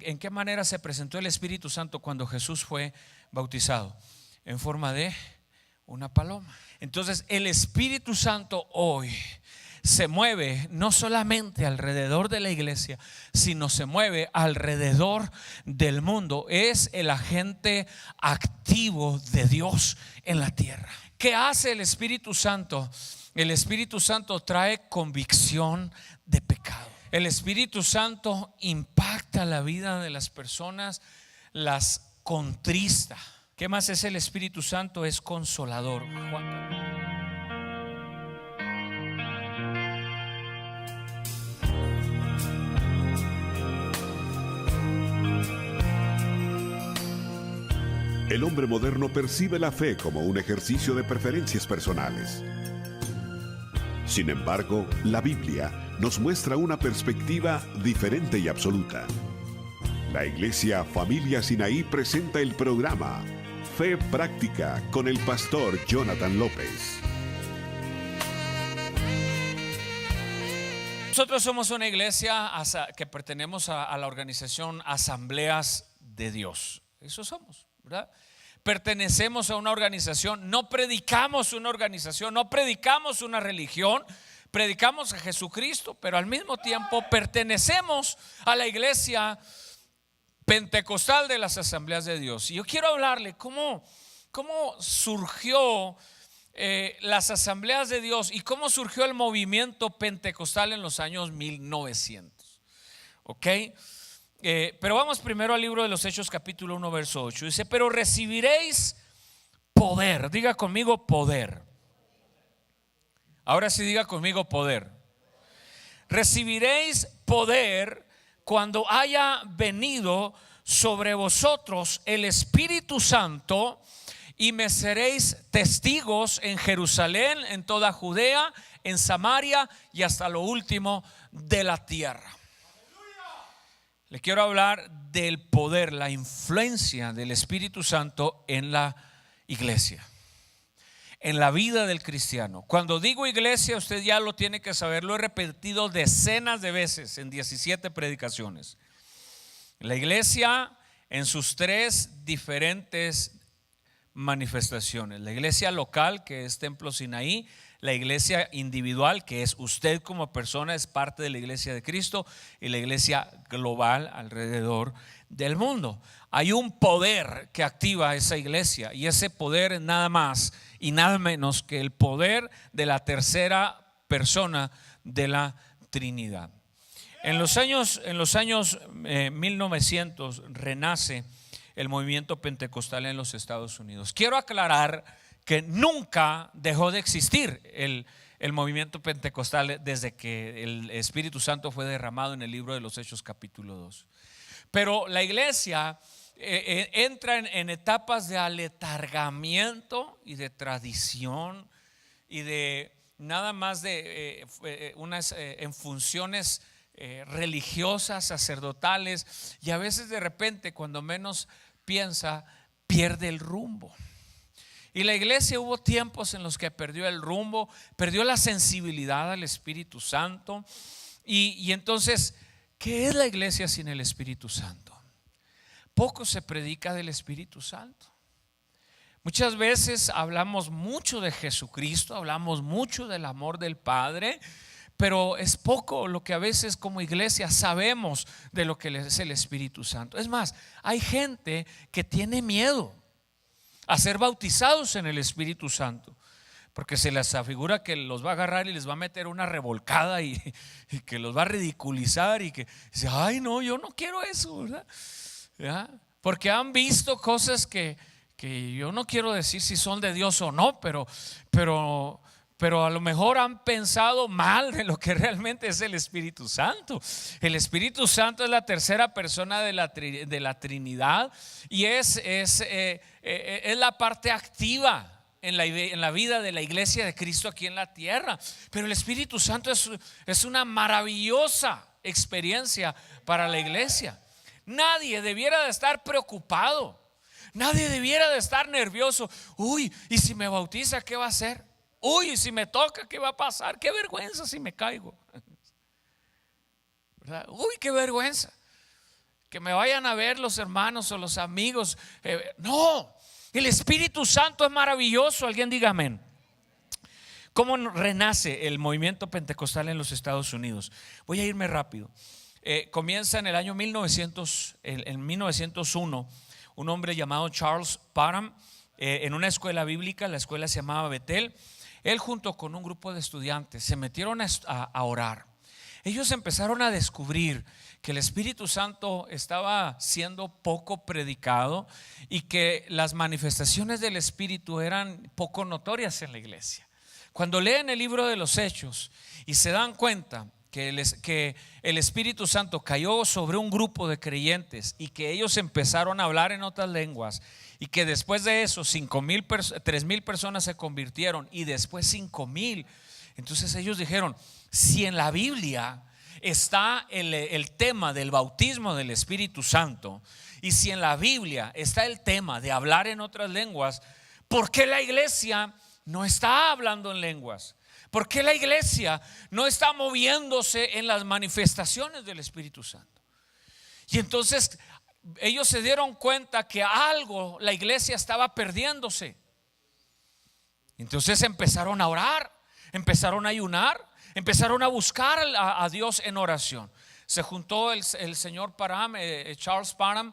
¿En qué manera se presentó el Espíritu Santo cuando Jesús fue bautizado? En forma de una paloma. Entonces el Espíritu Santo hoy se mueve no solamente alrededor de la iglesia, sino se mueve alrededor del mundo. Es el agente activo de Dios en la tierra. ¿Qué hace el Espíritu Santo? El Espíritu Santo trae convicción de pecado. El Espíritu Santo impacta la vida de las personas, las contrista. ¿Qué más es el Espíritu Santo? Es consolador. El hombre moderno percibe la fe como un ejercicio de preferencias personales. Sin embargo, la Biblia nos muestra una perspectiva diferente y absoluta. La Iglesia Familia Sinaí presenta el programa Fe Práctica con el pastor Jonathan López. Nosotros somos una iglesia que pertenecemos a la organización Asambleas de Dios. Eso somos, ¿verdad? Pertenecemos a una organización, no predicamos una organización, no predicamos una religión, predicamos a Jesucristo, pero al mismo tiempo pertenecemos a la iglesia pentecostal de las Asambleas de Dios. Y yo quiero hablarle cómo surgió las Asambleas de Dios y cómo surgió el movimiento pentecostal en los años 1900. ¿Ok? Pero vamos primero al libro de los Hechos capítulo 1 verso 8. Dice: pero recibiréis poder. Diga conmigo poder. Ahora sí, diga conmigo poder. Recibiréis poder cuando haya venido sobre vosotros el Espíritu Santo, y me seréis testigos en Jerusalén, en toda Judea, en Samaria y hasta lo último de la tierra. Le quiero hablar del poder, la influencia del Espíritu Santo en la iglesia, en la vida del cristiano. Cuando digo iglesia, usted ya lo tiene que saber, lo he repetido decenas de veces en 17 predicaciones. La iglesia en sus tres diferentes manifestaciones: la iglesia local, que es Templo Sinaí; la iglesia individual, que es usted como persona, es parte de la iglesia de Cristo; y la iglesia global alrededor del mundo. Hay un poder que activa esa iglesia, y ese poder es nada más y nada menos que el poder de la tercera persona de la Trinidad. En los años 1900 renace el movimiento pentecostal en los Estados Unidos. Quiero aclarar que nunca dejó de existir el movimiento pentecostal desde que el Espíritu Santo fue derramado en el libro de los Hechos capítulo 2. Pero la iglesia entra en etapas de aletargamiento y de tradición y de nada más de unas en funciones religiosas, sacerdotales, y a veces de repente, cuando menos piensa, pierde el rumbo. Y la iglesia hubo tiempos en los que perdió el rumbo, perdió la sensibilidad al Espíritu Santo. Y entonces, ¿qué es la iglesia sin el Espíritu Santo? Poco se predica del Espíritu Santo. Muchas veces hablamos mucho de Jesucristo, hablamos mucho del amor del Padre, pero es poco lo que a veces como iglesia sabemos de lo que es el Espíritu Santo. Es más, hay gente que tiene miedo a ser bautizados en el Espíritu Santo, porque se les afigura que los va a agarrar y les va a meter una revolcada y que los va a ridiculizar, y que dice: ay no, yo no quiero eso, ¿verdad? ¿Ya? Porque han visto cosas que yo no quiero decir si son de Dios o no, pero a lo mejor han pensado mal de lo que realmente es el Espíritu Santo. El Espíritu Santo es la tercera persona de la Trinidad, y es la parte activa en la vida de la iglesia de Cristo aquí en la tierra. Pero el Espíritu Santo es una maravillosa experiencia para la iglesia. Nadie debiera de estar preocupado, nadie debiera de estar nervioso. Uy, ¿y si me bautiza qué va a hacer? Uy, si me toca, ¿qué va a pasar? Qué vergüenza si me caigo, ¿verdad? Uy, qué vergüenza. que me vayan a ver los hermanos o los amigos. No, el Espíritu Santo es maravilloso. Alguien diga amén. ¿Cómo renace el movimiento pentecostal en los Estados Unidos? Voy a irme rápido. Comienza en el año 1901, un hombre llamado Charles Parham, en una escuela bíblica. La escuela se llamaba Bethel. Él junto con un grupo de estudiantes se metieron a orar. Ellos empezaron a descubrir que el Espíritu Santo estaba siendo poco predicado y que las manifestaciones del Espíritu eran poco notorias en la iglesia. Cuando leen el libro de los Hechos y se dan cuenta que el Espíritu Santo cayó sobre un grupo de creyentes y que ellos empezaron a hablar en otras lenguas, y que después de eso 3,000 personas se convirtieron y después 5,000, entonces ellos dijeron: si en la Biblia está el tema del bautismo del Espíritu Santo, y si en la Biblia está el tema de hablar en otras lenguas, ¿por qué la iglesia no está hablando en lenguas? ¿Por qué la iglesia no está moviéndose en las manifestaciones del Espíritu Santo? Y entonces ellos se dieron cuenta que algo la iglesia estaba perdiéndose. Entonces empezaron a orar, empezaron a ayunar, empezaron a buscar a Dios en oración. Se juntó el señor Parham, Charles Parham,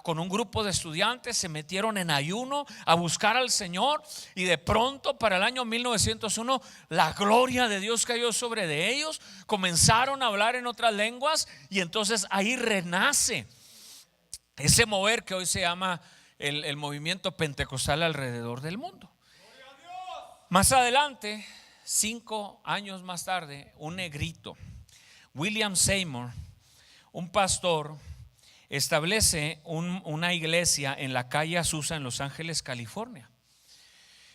con un grupo de estudiantes. Se metieron en ayuno a buscar al Señor, y de pronto para el año 1901 la gloria de Dios cayó sobre de ellos. Comenzaron a hablar en otras lenguas, y entonces ahí renace ese mover que hoy se llama el movimiento pentecostal alrededor del mundo. Más adelante, 5 años más tarde, un negrito, William Seymour, un pastor, establece una iglesia en la calle Azusa en Los Ángeles, California.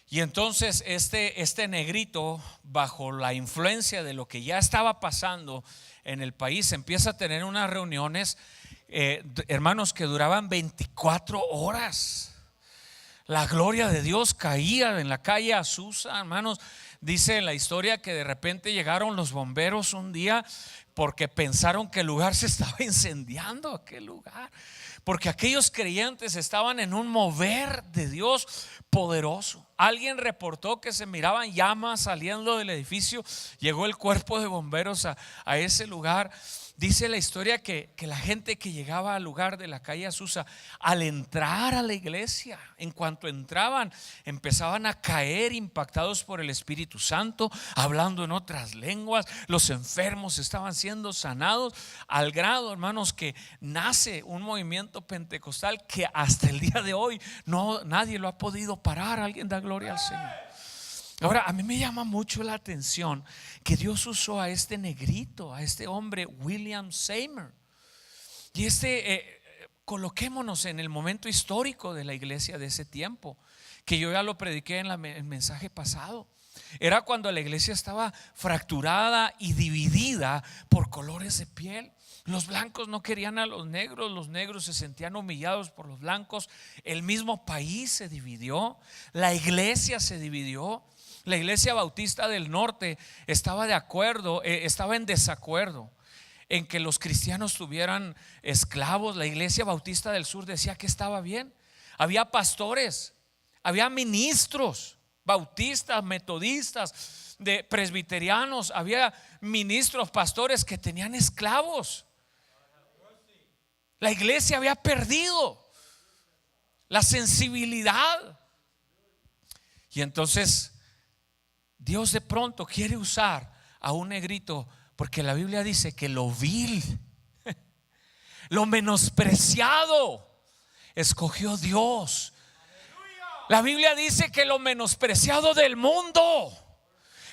Y entonces este negrito, bajo la influencia de lo que ya estaba pasando en el país, empieza a tener unas reuniones, hermanos, que duraban 24 horas. La gloria de Dios caía en la calle Azusa, hermanos. Dice la historia que de repente llegaron los bomberos un día porque pensaron que el lugar se estaba incendiando, aquel lugar, porque aquellos creyentes estaban en un mover de Dios poderoso. Alguien reportó que se miraban llamas saliendo del edificio. Llegó el cuerpo de bomberos a ese lugar. Dice la historia que la gente que llegaba al lugar de la calle Azusa, al entrar a la iglesia, en cuanto entraban, empezaban a caer impactados por el Espíritu Santo, hablando en otras lenguas. Los enfermos estaban siendo sanados, al grado, hermanos, que nace un movimiento pentecostal que hasta el día de hoy nadie lo ha podido parar. Alguien da gloria al Señor. Ahora, a mí me llama mucho la atención que Dios usó a este negrito, a este hombre William Seymour. Y coloquémonos en el momento histórico de la iglesia de ese tiempo, que yo ya lo prediqué en el mensaje pasado. Era cuando la iglesia estaba fracturada y dividida por colores de piel. Los blancos no querían a los negros se sentían humillados por los blancos. El mismo país se dividió, la iglesia se dividió. La iglesia bautista del norte estaba en desacuerdo en que los cristianos tuvieran esclavos. La iglesia bautista del sur decía que estaba bien. Había pastores, había ministros bautistas, metodistas, de presbiterianos, había ministros, pastores que tenían esclavos. La iglesia había perdido la sensibilidad. Y entonces Dios de pronto quiere usar a un negrito, porque la Biblia dice que lo vil, lo menospreciado, escogió Dios. La Biblia dice que lo menospreciado del mundo,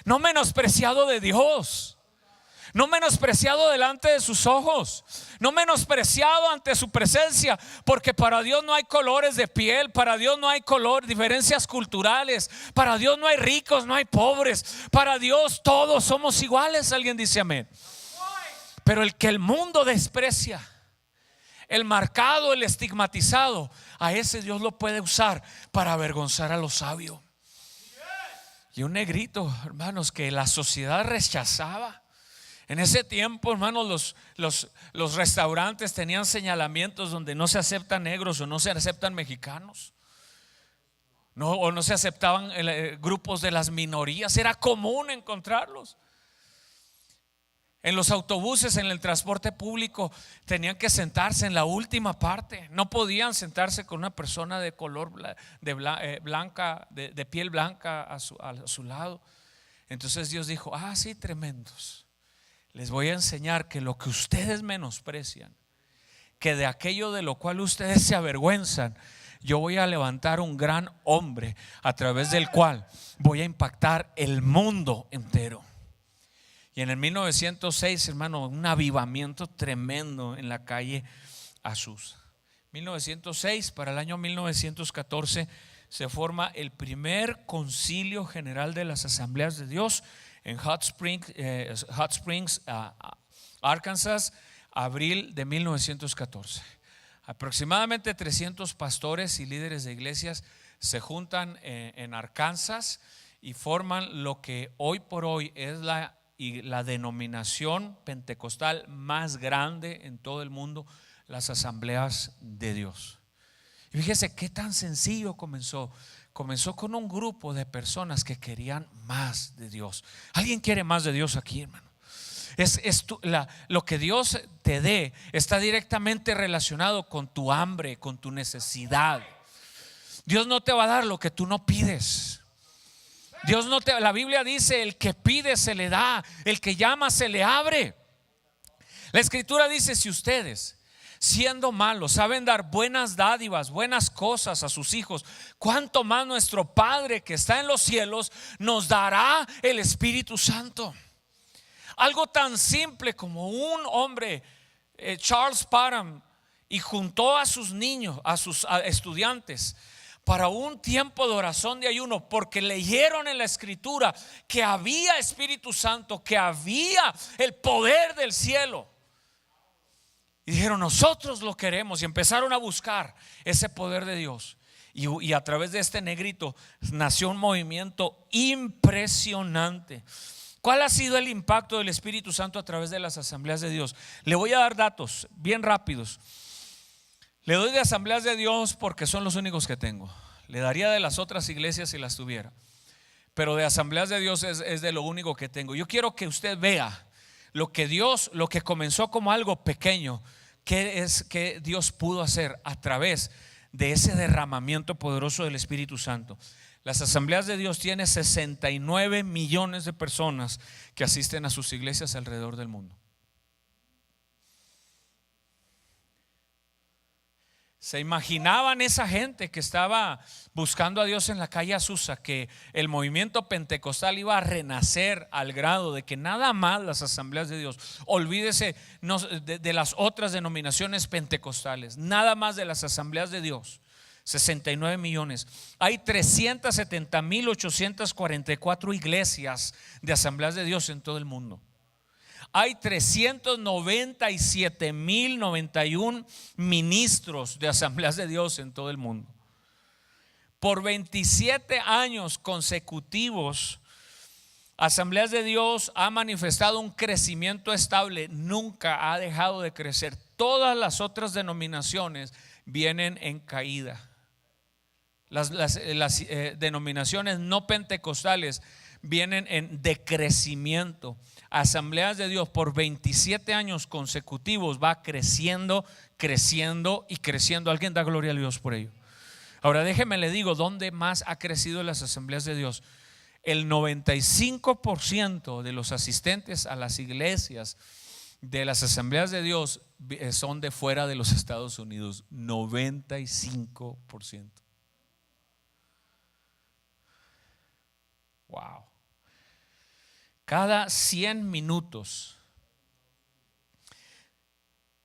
no menospreciado de Dios, no menospreciado delante de sus ojos, no menospreciado ante su presencia, porque para Dios no hay colores de piel, para Dios no hay diferencias culturales, para Dios no hay ricos, no hay pobres, para Dios todos somos iguales. Alguien dice amén. Pero el que el mundo desprecia, el marcado, el estigmatizado, a ese Dios lo puede usar para avergonzar a los sabios. Y un negrito, hermanos, que la sociedad rechazaba, En ese tiempo, hermanos, los restaurantes tenían señalamientos donde no se aceptan negros o no se aceptan mexicanos. No, o no se aceptaban grupos de las minorías. Era común encontrarlos. En los autobuses, en el transporte público, tenían que sentarse en la última parte. No podían sentarse con una persona de color blanca, de piel blanca a su lado. Entonces Dios dijo: sí, tremendos, les voy a enseñar que lo que ustedes menosprecian, que de aquello de lo cual ustedes se avergüenzan, yo voy a levantar un gran hombre a través del cual voy a impactar el mundo entero. Y en el 1906, hermano, un avivamiento tremendo en la calle Azusa. 1906, para el año 1914 se forma el primer concilio general de las Asambleas de Dios en Hot Springs, Arkansas, abril de 1914. Aproximadamente 300 pastores y líderes de iglesias se juntan en Arkansas y forman lo que hoy por hoy es la denominación pentecostal más grande en todo el mundo, las Asambleas de Dios. Y fíjese qué tan sencillo comenzó. Comenzó con un grupo de personas que querían más de Dios. ¿Alguien quiere más de Dios aquí, hermano? Lo que Dios te dé está directamente relacionado con tu hambre, con tu necesidad. Dios no te va a dar lo que tú no pides. La Biblia dice: el que pide se le da, el que llama se le abre. La Escritura dice: si ustedes, siendo malos, saben dar buenas dádivas, buenas cosas a sus hijos, cuánto más nuestro Padre que está en los cielos nos dará el Espíritu Santo. Algo tan simple como un hombre, Charles Parham, y juntó a sus niños, a sus estudiantes, para un tiempo de oración, de ayuno, porque leyeron en la Escritura que había Espíritu Santo, que había el poder del cielo. Y dijeron: nosotros lo queremos. Y empezaron a buscar ese poder de Dios. Y a través de este negrito nació un movimiento impresionante. ¿Cuál ha sido el impacto del Espíritu Santo a través de las Asambleas de Dios? Le voy a dar datos bien rápidos. Le doy de Asambleas de Dios porque son los únicos que tengo. Le daría de las otras iglesias si las tuviera, pero de Asambleas de Dios es de lo único que tengo. Yo quiero que usted vea lo que comenzó como algo pequeño, que Dios pudo hacer a través de ese derramamiento poderoso del Espíritu Santo. Las Asambleas de Dios tienen 69 millones de personas que asisten a sus iglesias alrededor del mundo. ¿Se imaginaban esa gente que estaba buscando a Dios en la calle Azusa, que el movimiento pentecostal iba a renacer al grado de que nada más las Asambleas de Dios, olvídese de las otras denominaciones pentecostales, nada más de las Asambleas de Dios? 69 millones. Hay 370,844 iglesias de Asambleas de Dios en todo el mundo. Hay 397,091 ministros de Asambleas de Dios en todo el mundo. Por 27 años consecutivos, Asambleas de Dios ha manifestado un crecimiento estable, nunca ha dejado de crecer. Todas las otras denominaciones vienen en caída. Las denominaciones no pentecostales vienen en decrecimiento. Asambleas de Dios por 27 años consecutivos va creciendo, creciendo y creciendo. Alguien da gloria a Dios por ello. Ahora déjeme le digo dónde más ha crecido las Asambleas de Dios. El 95% de los asistentes a las iglesias de las Asambleas de Dios son de fuera de los Estados Unidos. 95%. Wow. Cada 100 minutos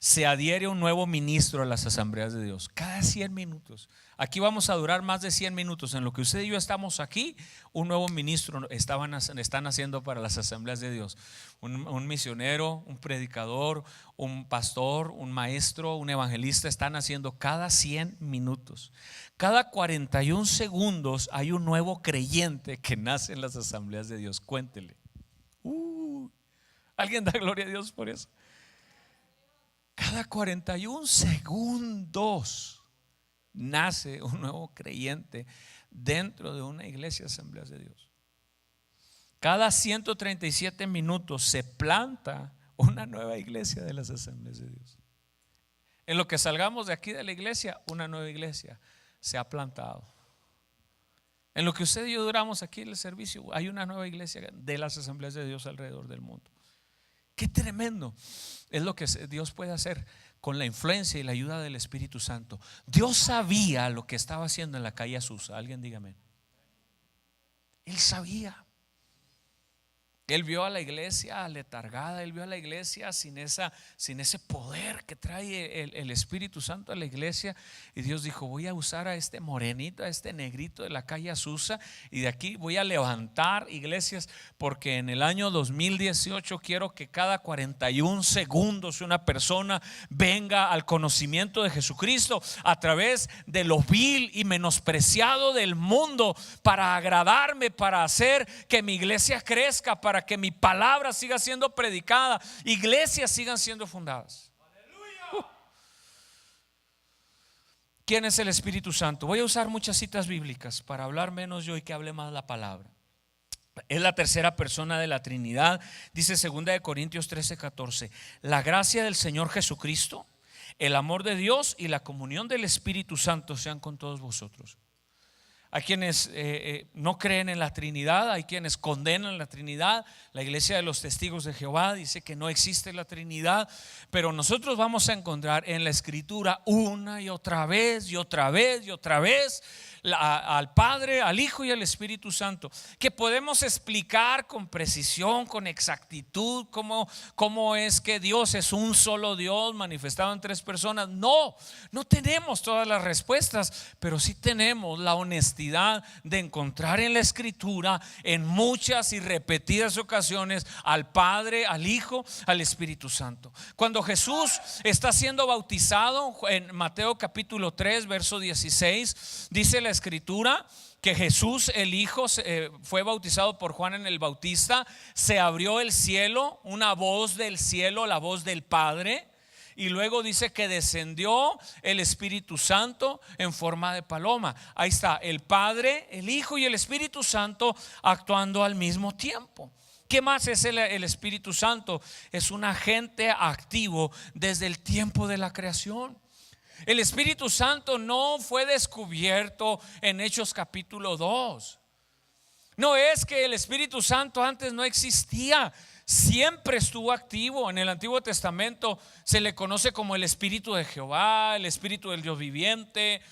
se adhiere un nuevo ministro a las Asambleas de Dios. Cada 100 minutos. Aquí vamos a durar más de 100 minutos. En lo que usted y yo estamos aquí, un nuevo ministro están haciendo para las Asambleas de Dios. Un misionero, un predicador, un pastor, un maestro, un evangelista están haciendo cada 100 minutos. Cada 41 segundos hay un nuevo creyente que nace en las Asambleas de Dios. Cuéntele. ¿Alguien da gloria a Dios por eso? Cada 41 segundos nace un nuevo creyente dentro de una iglesia Asamblea de Dios. Cada 137 minutos se planta una nueva iglesia de las Asambleas de Dios. En lo que salgamos de aquí de la iglesia, una nueva iglesia se ha plantado. En lo que usted y yo duramos aquí en el servicio, hay una nueva iglesia de las Asambleas de Dios alrededor del mundo. Qué tremendo es lo que Dios puede hacer con la influencia y la ayuda del Espíritu Santo. Dios sabía lo que estaba haciendo en la calle Azusa. Alguien dígame. Él sabía. Él vio a la iglesia letargada, él vio a la iglesia sin ese poder que trae el Espíritu Santo a la iglesia. Y Dios dijo: voy a usar a este morenito, a este negrito de la calle Azusa, y de aquí voy a levantar iglesias, porque en el año 2018 quiero que cada 41 segundos una persona venga al conocimiento de Jesucristo a través de lo vil y menospreciado del mundo, para agradarme, para hacer que mi iglesia crezca, para que mi palabra siga siendo predicada, iglesias sigan siendo fundadas. ¿Quién es el Espíritu Santo? Voy a usar muchas citas bíblicas para hablar menos yo y que hable más la palabra. Es la tercera persona de la Trinidad. Dice 2 Corintios 13:14: la gracia del Señor Jesucristo, el amor de Dios y la comunión del Espíritu Santo sean con todos vosotros. Hay quienes no creen en la Trinidad, hay quienes condenan la Trinidad. La iglesia de los testigos de Jehová dice que no existe la Trinidad, pero nosotros vamos a encontrar en la Escritura una y otra vez y otra vez y otra vez al Padre, al Hijo y al Espíritu Santo, que podemos explicar con precisión, con exactitud cómo es que Dios es un solo Dios manifestado en tres personas. No tenemos todas las respuestas, pero sí tenemos la honestidad de encontrar en la Escritura, en muchas y repetidas ocasiones, al Padre, al Hijo, al Espíritu Santo. Cuando Jesús está siendo bautizado en Mateo capítulo 3 verso 16, dice la Escritura que Jesús el Hijo fue bautizado por Juan en el Bautista. Se abrió el cielo, una voz del cielo, la voz del Padre, y luego dice que descendió el Espíritu Santo en forma de paloma. Ahí está el Padre, el Hijo y el Espíritu Santo actuando al mismo tiempo. ¿Qué más es el Espíritu Santo? Es un agente activo desde el tiempo de la creación. El Espíritu Santo no fue descubierto en Hechos capítulo 2. No es que el Espíritu Santo antes no existía, siempre estuvo activo. En el Antiguo Testamento se le conoce como el Espíritu de Jehová, el Espíritu del Dios viviente.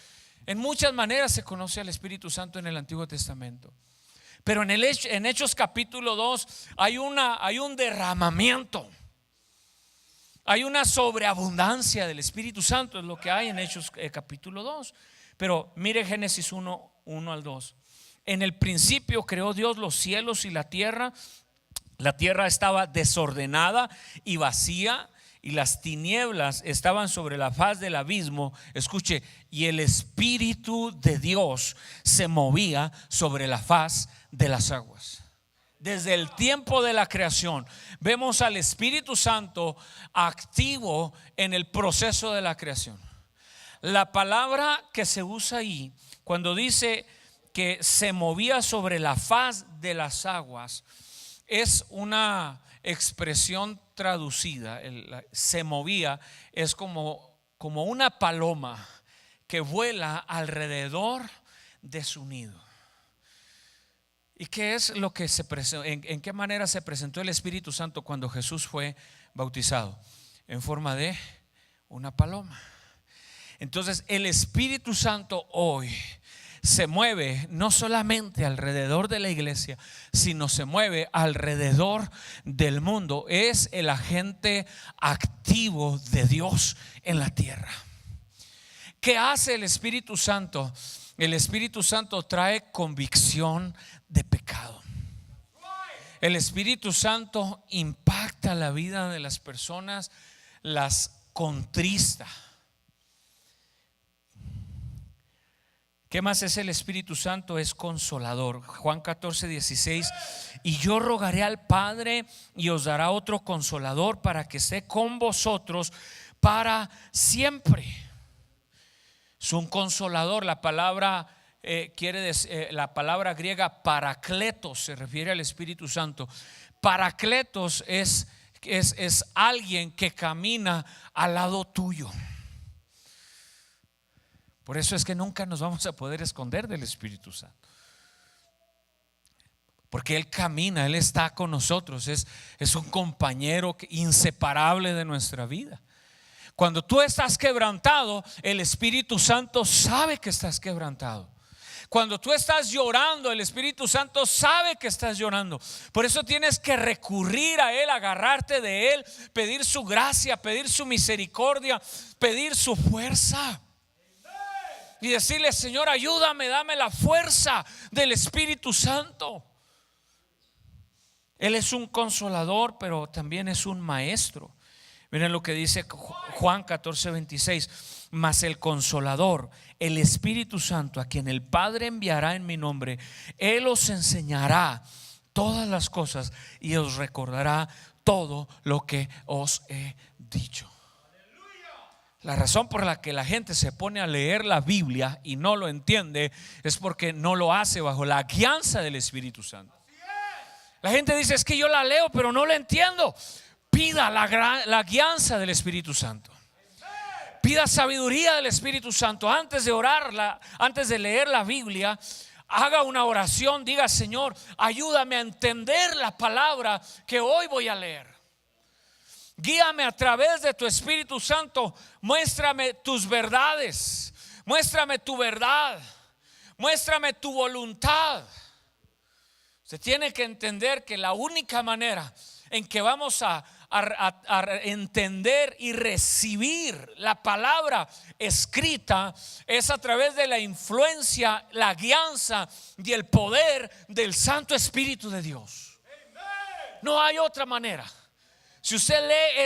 En muchas maneras se conoce al Espíritu Santo en el Antiguo Testamento. Pero en Hechos capítulo 2 hay un derramamiento. Hay una sobreabundancia del Espíritu Santo, es lo que hay en Hechos capítulo 2. Pero mire Génesis 1 al 2. En el principio creó Dios los cielos y la tierra. La tierra estaba desordenada y vacía, y las tinieblas estaban sobre la faz del abismo. Escuche, y el Espíritu de Dios se movía sobre la faz de las aguas. Desde el tiempo de la creación vemos al Espíritu Santo activo en el proceso de la creación. La palabra que se usa ahí cuando dice que se movía sobre la faz de las aguas es una expresión traducida. Se movía es como una paloma que vuela alrededor de su nido. ¿Y qué es lo que se presentó? ¿En qué manera se presentó el Espíritu Santo cuando Jesús fue bautizado? En forma de una paloma. Entonces el Espíritu Santo hoy se mueve no solamente alrededor de la iglesia, sino se mueve alrededor del mundo. Es el agente activo de Dios en la tierra. ¿Qué hace el Espíritu Santo? El Espíritu Santo trae convicción de pecado. El Espíritu Santo impacta la vida de las personas, las contrista. ¿Qué más es el Espíritu Santo? Es consolador. Juan 14:16. Y yo rogaré al Padre y os dará otro consolador para que esté con vosotros para siempre. Es un consolador. La palabra la palabra griega parakletos se refiere al Espíritu Santo. Parakletos es alguien que camina al lado tuyo. Por eso es que nunca nos vamos a poder esconder del Espíritu Santo, porque Él camina, Él está con nosotros. Es un compañero inseparable de nuestra vida. Cuando tú estás quebrantado, el Espíritu Santo sabe que estás quebrantado. Cuando tú estás llorando, el Espíritu Santo sabe que estás llorando. Por eso tienes que recurrir a Él, agarrarte de Él, pedir su gracia, pedir su misericordia, pedir su fuerza y decirle: Señor, ayúdame, dame la fuerza del Espíritu Santo. Él es un consolador, pero también es un maestro. Miren lo que dice Juan 14:26. Mas el consolador, el Espíritu Santo, a quien el Padre enviará en mi nombre, Él os enseñará todas las cosas y os recordará todo lo que os he dicho. La razón por la que la gente se pone a leer la Biblia y no lo entiende es porque no lo hace bajo la guianza del Espíritu Santo. La gente dice: es que yo la leo pero no la entiendo. Pida la guianza del Espíritu Santo. Pida sabiduría del Espíritu Santo. Antes de orarla, antes de leer la Biblia, haga una oración. Diga: Señor, ayúdame a entender la palabra que hoy voy a leer. Guíame a través de tu Espíritu Santo. Muéstrame tus verdades. Muéstrame tu verdad. Muéstrame tu voluntad. Se tiene que entender que la única manera en que vamos a entender y recibir la palabra escrita es a través de la influencia, la guianza y el poder del Santo Espíritu de Dios. No hay otra manera. Si usted lee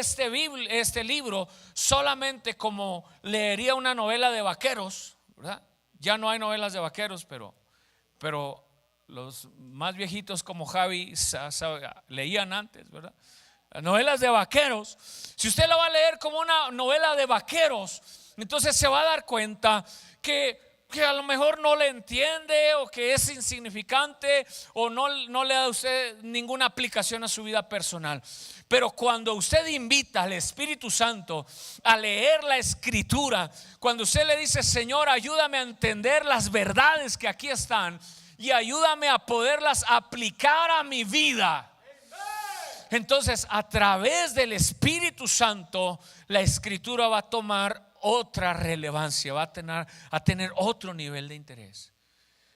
este libro solamente como leería una novela de vaqueros, ¿verdad? Ya no hay novelas de vaqueros, pero los más viejitos como Javi leían antes, ¿verdad? Las novelas de vaqueros. Si usted la va a leer como una novela de vaqueros, entonces se va a dar cuenta que a lo mejor no le entiende, o que es insignificante, o no le da a usted ninguna aplicación a su vida personal. Pero cuando usted invita al Espíritu Santo a leer la Escritura, cuando usted le dice: Señor, ayúdame a entender las verdades que aquí están y ayúdame a poderlas aplicar a mi vida, entonces a través del Espíritu Santo la Escritura va a tomar otra relevancia, va a tener otro nivel de interés.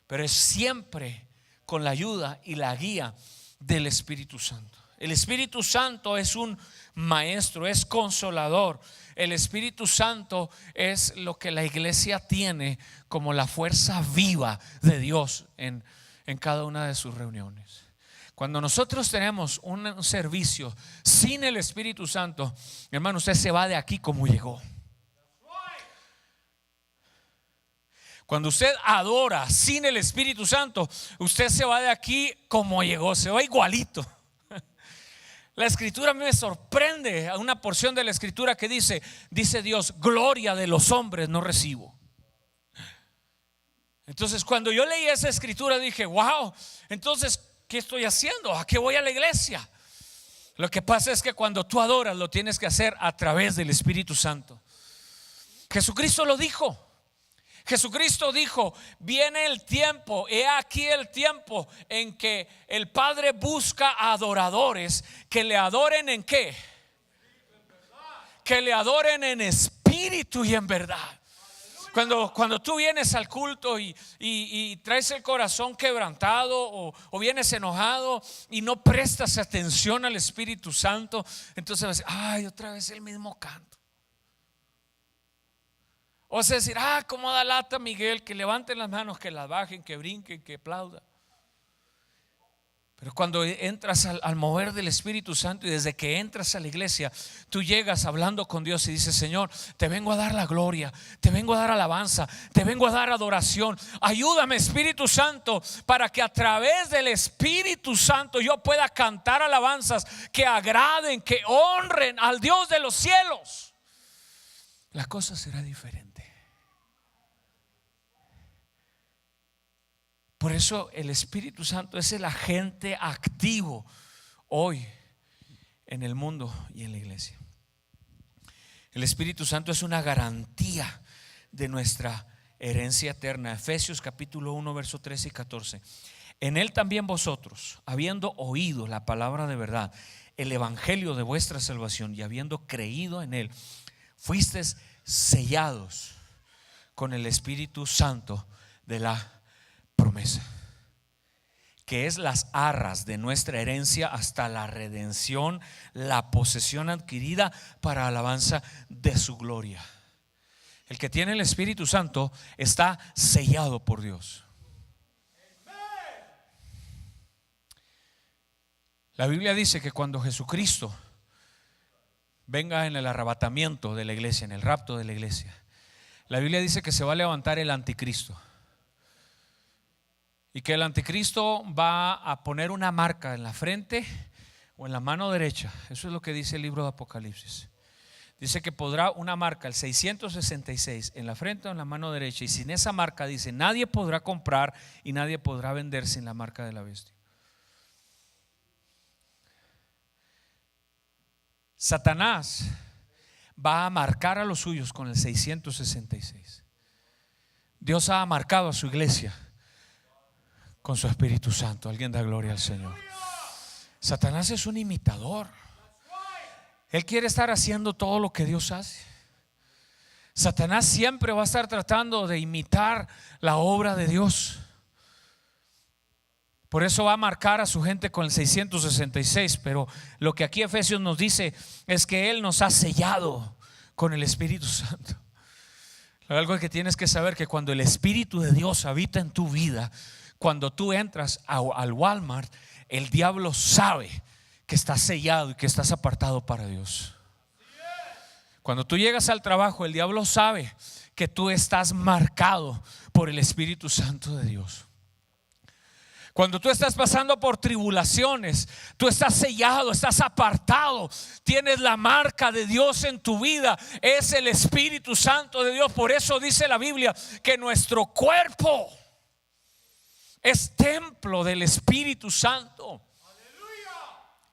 Pero es siempre con la ayuda y la guía del Espíritu Santo. El Espíritu Santo es un maestro, es consolador. El Espíritu Santo es lo que la iglesia tiene como la fuerza viva de Dios en cada una de sus reuniones. Cuando nosotros tenemos un servicio sin el Espíritu Santo, hermano, usted se va de aquí como llegó. Cuando usted adora sin el Espíritu Santo, usted se va de aquí como llegó, se va igualito. La Escritura a mí me sorprende, a una porción de la Escritura que dice Dios: gloria de los hombres no recibo. Entonces cuando yo leí esa Escritura dije: wow, entonces ¿qué estoy haciendo? ¿A qué voy a la iglesia? Lo que pasa es que cuando tú adoras, lo tienes que hacer a través del Espíritu Santo. Jesucristo lo dijo. Jesucristo dijo: viene el tiempo, he aquí el tiempo en que el Padre busca adoradores que le adoren ¿en qué? Que le adoren en espíritu y en verdad. Cuando tú vienes al culto y traes el corazón quebrantado, o vienes enojado y no prestas atención al Espíritu Santo, entonces vas a decir: ay, otra vez el mismo canto. O vas a decir: cómo da lata Miguel, que levanten las manos, que las bajen, que brinquen, que aplaudan. Pero cuando entras al mover del Espíritu Santo y desde que entras a la iglesia, tú llegas hablando con Dios y dices: Señor, te vengo a dar la gloria, te vengo a dar alabanza, te vengo a dar adoración. Ayúdame, Espíritu Santo, para que a través del Espíritu Santo yo pueda cantar alabanzas que agraden, que honren al Dios de los cielos. La cosa será diferente. Por eso el Espíritu Santo es el agente activo hoy en el mundo y en la iglesia. El Espíritu Santo es una garantía de nuestra herencia eterna. Efesios capítulo 1 verso 13 y 14. En él también vosotros, habiendo oído la palabra de verdad, el evangelio de vuestra salvación, y habiendo creído en él, fuisteis sellados con el Espíritu Santo de la promesa, que es las arras de nuestra herencia hasta la redención, la posesión adquirida para alabanza de su gloria. El que tiene el Espíritu Santo está sellado por Dios. La Biblia dice que cuando Jesucristo venga en el arrebatamiento de la iglesia, en el rapto de la iglesia, la Biblia dice que se va a levantar el anticristo. Y que el anticristo va a poner una marca en la frente o en la mano derecha. Eso es lo que dice el libro de Apocalipsis. Dice que podrá una marca, el 666, en la frente o en la mano derecha. Y sin esa marca, dice, nadie podrá comprar y nadie podrá vender sin la marca de la bestia. Satanás va a marcar a los suyos con el 666. Dios ha marcado a su iglesia con su Espíritu Santo. Alguien da gloria al Señor. Satanás es un imitador. Él quiere estar haciendo todo lo que Dios hace. Satanás siempre va a estar tratando de imitar la obra de Dios. Por eso va a marcar a su gente con el 666. Pero lo que aquí Efesios nos dice es que Él nos ha sellado con el Espíritu Santo. Algo que tienes que saber, que cuando el Espíritu de Dios habita en tu vida, cuando tú entras al Walmart, el diablo sabe que estás sellado y que estás apartado para Dios. Cuando tú llegas al trabajo, el diablo sabe que tú estás marcado por el Espíritu Santo de Dios. Cuando tú estás pasando por tribulaciones, tú estás sellado, estás apartado, tienes la marca de Dios en tu vida. Es el Espíritu Santo de Dios. Por eso dice la Biblia que nuestro cuerpo es templo del Espíritu Santo.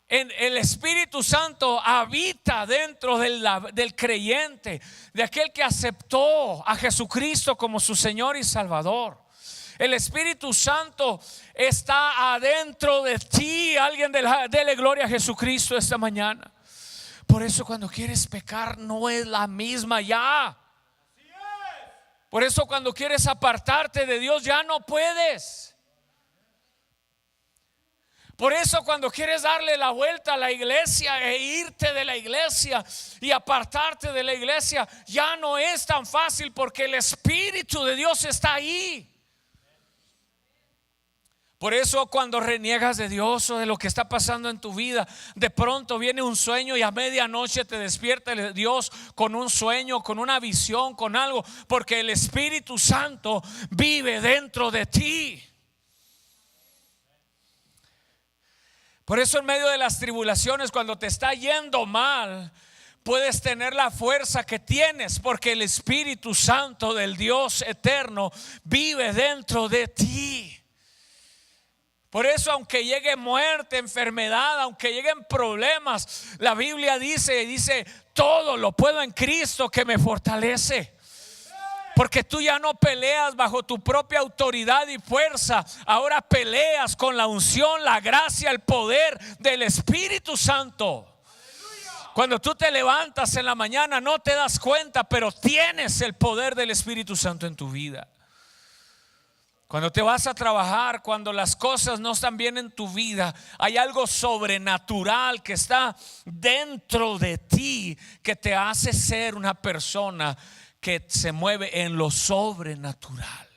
El Espíritu Santo habita dentro del creyente, de aquel que aceptó a Jesucristo como su Señor y Salvador. El Espíritu Santo está adentro de ti. Alguien dele gloria a Jesucristo esta mañana. Por eso cuando quieres pecar no es la misma ya. Por eso cuando quieres apartarte de Dios ya no puedes. Por eso cuando quieres darle la vuelta a la iglesia e irte de la iglesia y apartarte de la iglesia, ya no es tan fácil, porque el Espíritu de Dios está ahí. Por eso cuando reniegas de Dios o de lo que está pasando en tu vida, de pronto viene un sueño y a medianoche te despierta Dios con un sueño, con una visión, con algo, porque el Espíritu Santo vive dentro de ti. Por eso en medio de las tribulaciones, cuando te está yendo mal, puedes tener la fuerza que tienes, porque el Espíritu Santo del Dios eterno vive dentro de ti. Por eso aunque llegue muerte, enfermedad, aunque lleguen problemas, la Biblia dice todo lo puedo en Cristo que me fortalece. Porque tú ya no peleas bajo tu propia autoridad y fuerza. Ahora peleas con la unción, la gracia, el poder del Espíritu Santo. Cuando tú te levantas en la mañana no te das cuenta, pero tienes el poder del Espíritu Santo en tu vida. Cuando te vas a trabajar, cuando las cosas no están bien en tu vida, hay algo sobrenatural que está dentro de ti, que te hace ser una persona que se mueve en lo sobrenatural.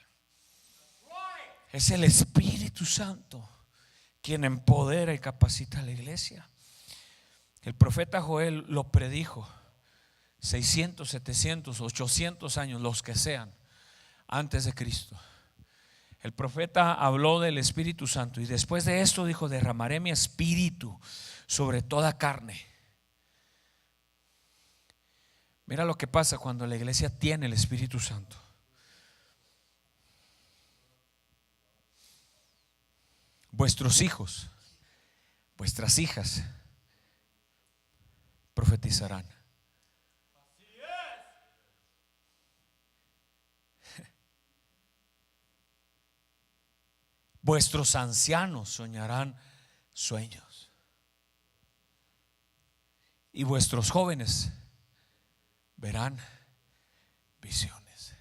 Es el Espíritu Santo quien empodera y capacita a la iglesia. El profeta Joel lo predijo 600, 700, 800 años, los que sean, antes de Cristo. El profeta habló del Espíritu Santo y después de esto dijo: derramaré mi espíritu sobre toda carne. Mira lo que pasa cuando la iglesia tiene el Espíritu Santo. Vuestros hijos, vuestras hijas profetizarán. Vuestros ancianos soñarán sueños. Y vuestros jóvenes verán visiones.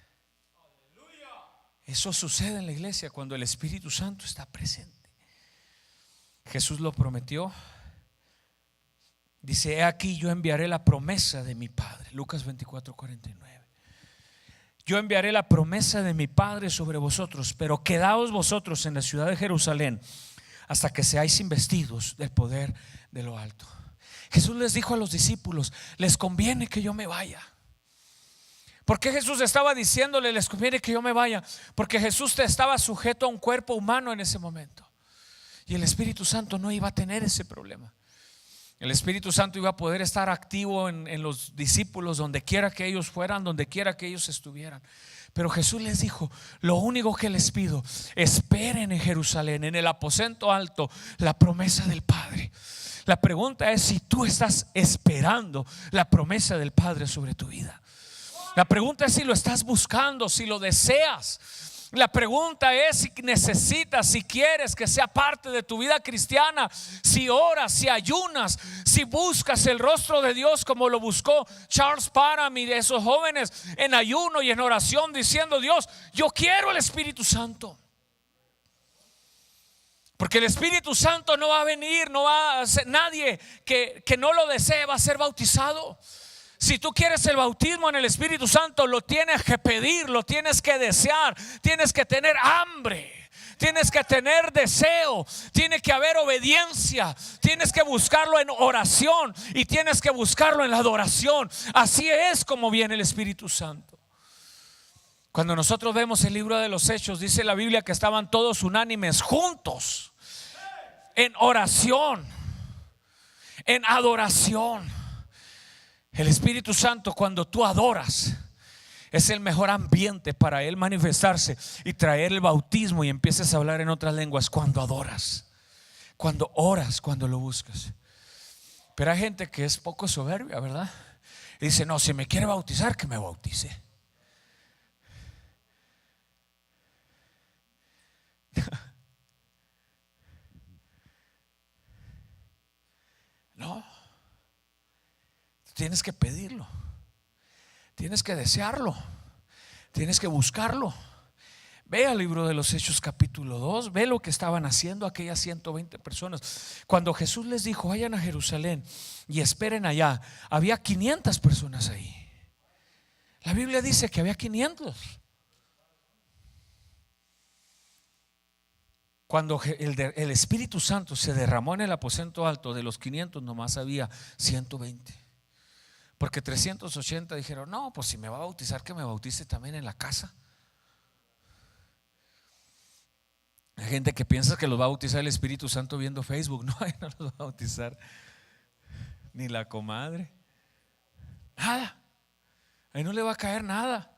Eso sucede en la iglesia cuando el Espíritu Santo está presente. Jesús lo prometió. Dice: he aquí, yo enviaré la promesa de mi Padre. Lucas 24:49. Yo enviaré la promesa de mi Padre sobre vosotros, pero quedaos vosotros en la ciudad de Jerusalén hasta que seáis investidos del poder de lo alto. Jesús les dijo a los discípulos: les conviene que yo me vaya. ¿Por qué Jesús estaba diciéndole les conviene que yo me vaya? Porque Jesús estaba sujeto a un cuerpo humano en ese momento, y el Espíritu Santo no iba a tener ese problema. El Espíritu Santo iba a poder estar activo en los discípulos donde quiera que ellos fueran, donde quiera que ellos estuvieran. Pero Jesús les dijo: lo único que les pido, esperen en Jerusalén, en el aposento alto, la promesa del Padre. La pregunta es si tú estás esperando la promesa del Padre sobre tu vida. La pregunta es si lo estás buscando, si lo deseas. La pregunta es si necesitas, si quieres que sea parte de tu vida cristiana, si oras, si ayunas, si buscas el rostro de Dios como lo buscó Charles Parham y esos jóvenes en ayuno y en oración, diciendo: Dios, yo quiero el Espíritu Santo. Porque el Espíritu Santo no va a venir, no va a ser, nadie que no lo desee va a ser bautizado. Si tú quieres el bautismo en el Espíritu Santo, lo tienes que pedir, lo tienes que desear, tienes que tener hambre, tienes que tener deseo, tiene que haber obediencia, tienes que buscarlo en oración y tienes que buscarlo en la adoración. Así es como viene el Espíritu Santo. Cuando nosotros vemos el libro de los Hechos, dice la Biblia que estaban todos unánimes juntos en oración, en adoración. El Espíritu Santo, cuando tú adoras, es el mejor ambiente para Él manifestarse y traer el bautismo y empieces a hablar en otras lenguas. Cuando adoras, cuando oras, cuando lo buscas. Pero hay gente que es poco soberbia, ¿verdad? Y dice: no, si me quiere bautizar, que me bautice. No. Tienes que pedirlo, tienes que desearlo, tienes que buscarlo. Ve al libro de los Hechos capítulo 2, ve lo que estaban haciendo aquellas 120 personas. Cuando Jesús les dijo: vayan a Jerusalén y esperen allá, había 500 personas ahí. La Biblia dice que había 500. Cuando el Espíritu Santo se derramó en el aposento alto, de los 500 nomás había 120. Porque 380 dijeron: no, pues si me va a bautizar, que me bautice también en la casa. Hay gente que piensa que los va a bautizar el Espíritu Santo viendo Facebook. No, no los va a bautizar ni la comadre, nada. Ahí no le va a caer nada.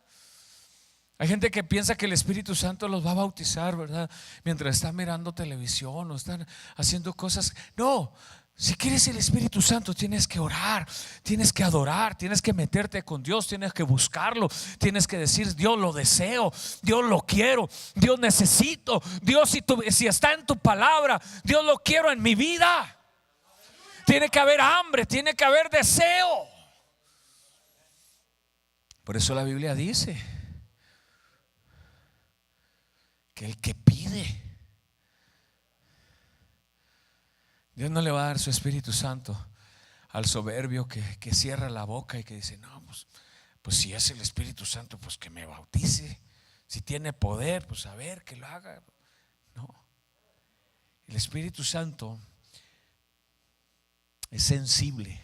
Hay gente que piensa que el Espíritu Santo los va a bautizar, ¿verdad? Mientras están mirando televisión o están haciendo cosas. No. Si quieres el Espíritu Santo, tienes que orar, tienes que adorar, tienes que meterte con Dios, tienes que buscarlo, tienes que decir: Dios, lo deseo, Dios, lo quiero, Dios, necesito, Dios, si está en tu palabra, Dios, lo quiero en mi vida. Tiene que haber hambre, tiene que haber deseo. Por eso la Biblia dice que el que pide, Dios no le va a dar su Espíritu Santo al soberbio que cierra la boca y que dice: no, pues si es el Espíritu Santo, pues que me bautice. Si tiene poder, pues a ver, que lo haga. No. El Espíritu Santo es sensible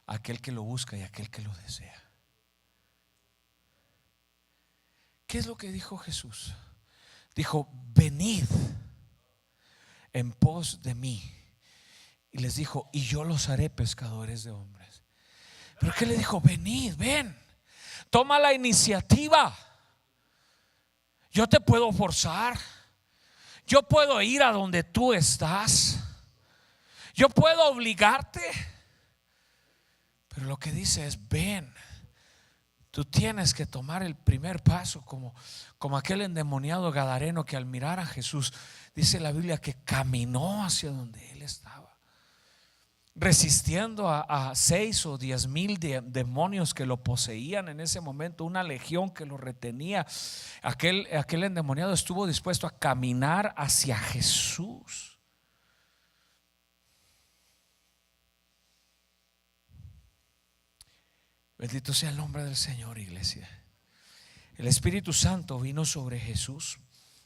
a aquel que lo busca y a aquel que lo desea. ¿Qué es lo que dijo Jesús? Dijo: venid en pos de mí. Y les dijo: y yo los haré pescadores de hombres. ¿Pero qué le dijo? Venid, ven, toma la iniciativa. Yo te puedo forzar, yo puedo ir a donde tú estás, yo puedo obligarte, pero lo que dice es: ven. Tú tienes que tomar el primer paso, como aquel endemoniado gadareno que al mirar a Jesús, dice la Biblia que caminó hacia donde él estaba, resistiendo a 6 o 10 mil demonios que lo poseían en ese momento, una legión que lo retenía. Aquel endemoniado estuvo dispuesto a caminar hacia Jesús. Bendito sea el nombre del Señor, iglesia. El Espíritu Santo vino sobre Jesús.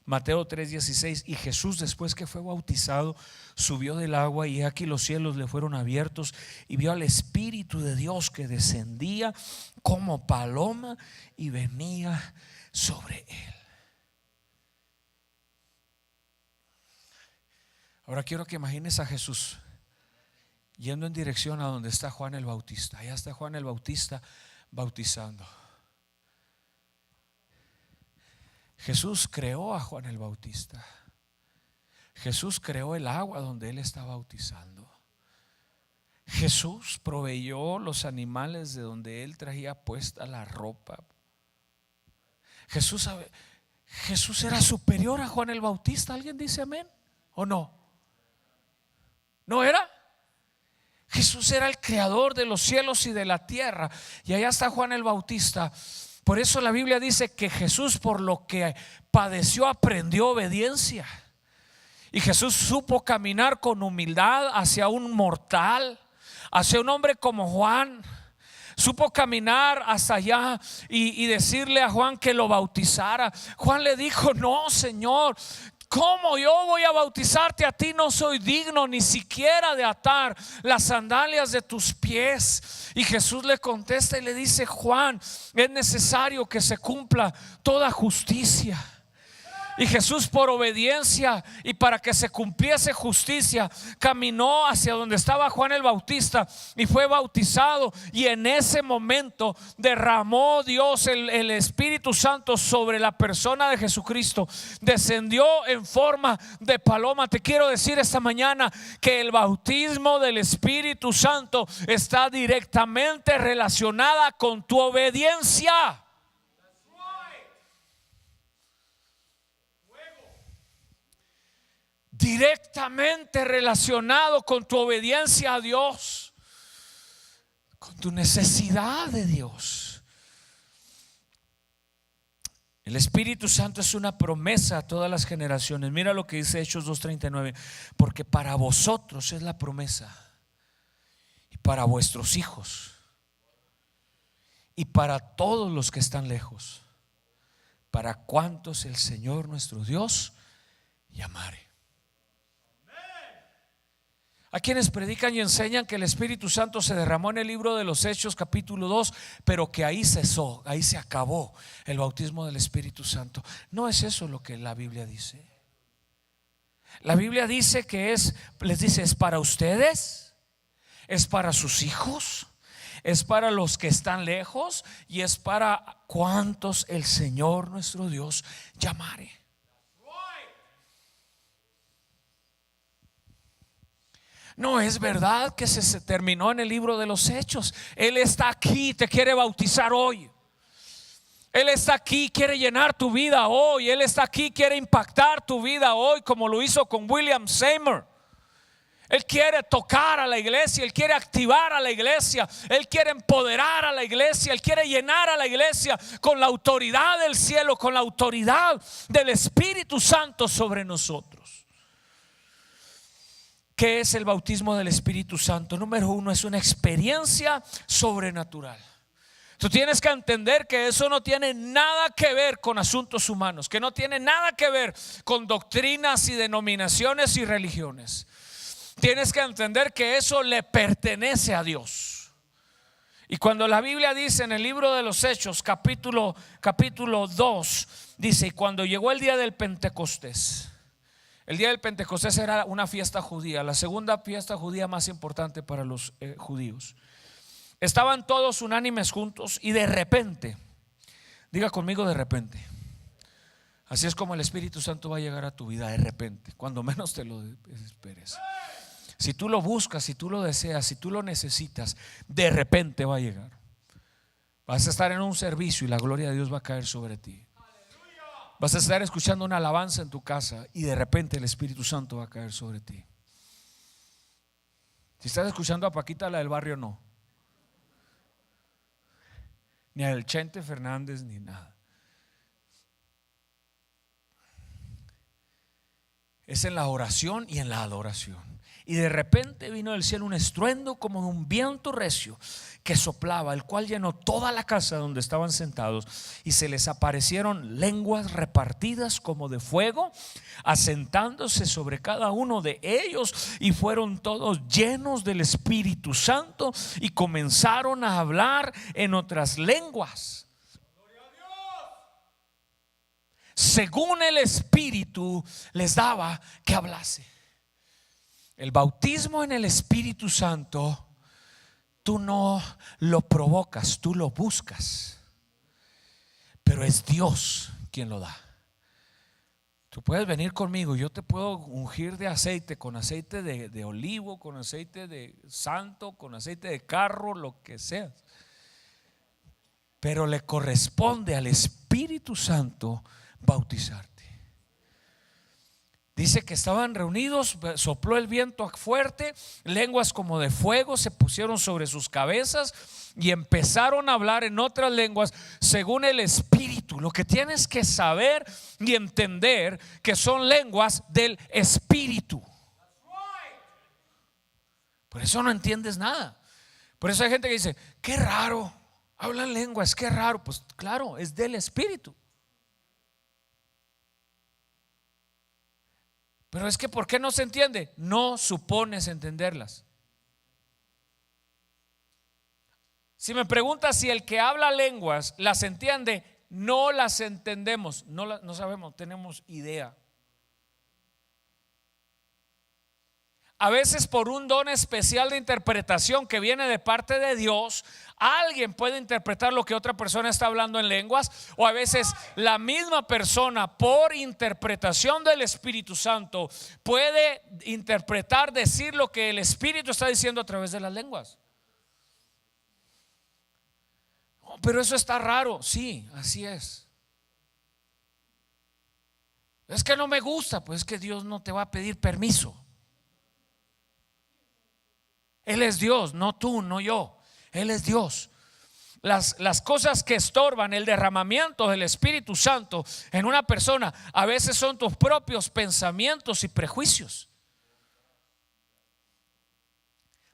Mateo 3:16. Y Jesús, después que fue bautizado, subió del agua, y aquí los cielos le fueron abiertos, y vio al Espíritu de Dios que descendía como paloma y venía sobre él. Ahora quiero que imagines a Jesús yendo en dirección a donde está Juan el Bautista. Allá está Juan el Bautista bautizando. Jesús creó a Juan el Bautista. Jesús creó el agua donde él está bautizando. Jesús proveyó los animales de donde él traía puesta la ropa. Jesús era superior a Juan el Bautista. ¿Alguien dice amén o no? ¿No era? Jesús era el creador de los cielos y de la tierra. Y allá está Juan el Bautista. Por eso la Biblia dice que Jesús, por lo que padeció, aprendió obediencia. Y Jesús supo caminar con humildad hacia un mortal, hacia un hombre como Juan. Supo caminar hasta allá y decirle a Juan que lo bautizara. Juan le dijo: no, Señor, ¿cómo yo voy a bautizarte a ti? No soy digno ni siquiera de atar las sandalias de tus pies. Y Jesús le contesta y le dice: Juan, es necesario que se cumpla toda justicia. Y Jesús, por obediencia y para que se cumpliese justicia, caminó hacia donde estaba Juan el Bautista y fue bautizado. Y en ese momento derramó Dios el Espíritu Santo sobre la persona de Jesucristo. Descendió en forma de paloma. Te quiero decir esta mañana que el bautismo del Espíritu Santo está directamente relacionada con tu obediencia. Directamente relacionado con tu obediencia a Dios, con tu necesidad de Dios. El Espíritu Santo es una promesa a todas las generaciones. Mira lo que dice Hechos 2:39. Porque para vosotros es la promesa, y para vuestros hijos, y para todos los que están lejos, para cuantos el Señor nuestro Dios llamare. A quienes predican y enseñan que el Espíritu Santo se derramó en el libro de los Hechos capítulo 2, pero que ahí cesó, ahí se acabó el bautismo del Espíritu Santo. No es eso lo que la Biblia dice. La Biblia dice que les dice, es para ustedes, es para sus hijos, es para los que están lejos, y es para cuantos el Señor nuestro Dios llamare. No es verdad que se terminó en el libro de los Hechos. Él está aquí, te quiere bautizar hoy. Él está aquí, quiere llenar tu vida hoy. Él está aquí, quiere impactar tu vida hoy, como lo hizo con William Seymour. Él quiere tocar a la iglesia, Él quiere activar a la iglesia, Él quiere empoderar a la iglesia, Él quiere llenar a la iglesia con la autoridad del cielo, con la autoridad del Espíritu Santo sobre nosotros. ¿Qué es el bautismo del Espíritu Santo? Número 1, es una experiencia sobrenatural. Tú tienes que entender que eso no tiene nada que ver con asuntos humanos, que no tiene nada que ver con doctrinas y denominaciones y religiones. Tienes que entender que eso le pertenece a Dios. Y cuando la Biblia dice en el libro de los Hechos, capítulo 2, dice: y cuando llegó el día del Pentecostés. El día del Pentecostés era una fiesta judía, la segunda fiesta judía más importante para los judíos. Estaban todos unánimes juntos y de repente, diga conmigo, de repente. Así es como el Espíritu Santo va a llegar a tu vida, de repente, cuando menos te lo esperes. Si tú lo buscas, si tú lo deseas, si tú lo necesitas, de repente va a llegar. Vas a estar en un servicio y la gloria de Dios va a caer sobre ti. Vas a estar escuchando una alabanza en tu casa y de repente el Espíritu Santo va a caer sobre ti. Si estás escuchando a Paquita, la del barrio, no. Ni al Chente Fernández, ni nada. Es en la oración y en la adoración. Y de repente vino del cielo un estruendo como de un viento recio que soplaba, el cual llenó toda la casa donde estaban sentados, y se les aparecieron lenguas repartidas como de fuego, asentándose sobre cada uno de ellos, y fueron todos llenos del Espíritu Santo y comenzaron a hablar en otras lenguas, según el Espíritu les daba que hablase. El bautismo en el Espíritu Santo, tú no lo provocas, tú lo buscas, pero es Dios quien lo da. Tú puedes venir conmigo, yo te puedo ungir de aceite, con aceite de olivo, con aceite de santo, con aceite de carro, lo que sea. Pero le corresponde al Espíritu Santo bautizarte. Dice que estaban reunidos, sopló el viento fuerte, lenguas como de fuego se pusieron sobre sus cabezas y empezaron a hablar en otras lenguas según el Espíritu. Lo que tienes que saber y entender que son lenguas del Espíritu. Por eso no entiendes nada. Por eso hay gente que dice: qué raro, hablan lenguas, qué raro. Pues claro, es del Espíritu. Pero es que ¿por qué no se entiende? No supones entenderlas. Si me preguntas si el que habla lenguas las entiende, no las entendemos, no sabemos, tenemos idea. A veces por un don especial de interpretación que viene de parte de Dios, alguien puede interpretar lo que otra persona está hablando en lenguas, o a veces la misma persona por interpretación del Espíritu Santo puede interpretar, decir lo que el Espíritu está diciendo a través de las lenguas. Oh, pero eso está raro. Sí, así es. Es que no me gusta. Pues es que Dios no te va a pedir permiso. Él es Dios, no tú, no yo. Él es Dios. Las cosas que estorban el derramamiento del Espíritu Santo en una persona a veces son tus propios pensamientos y prejuicios.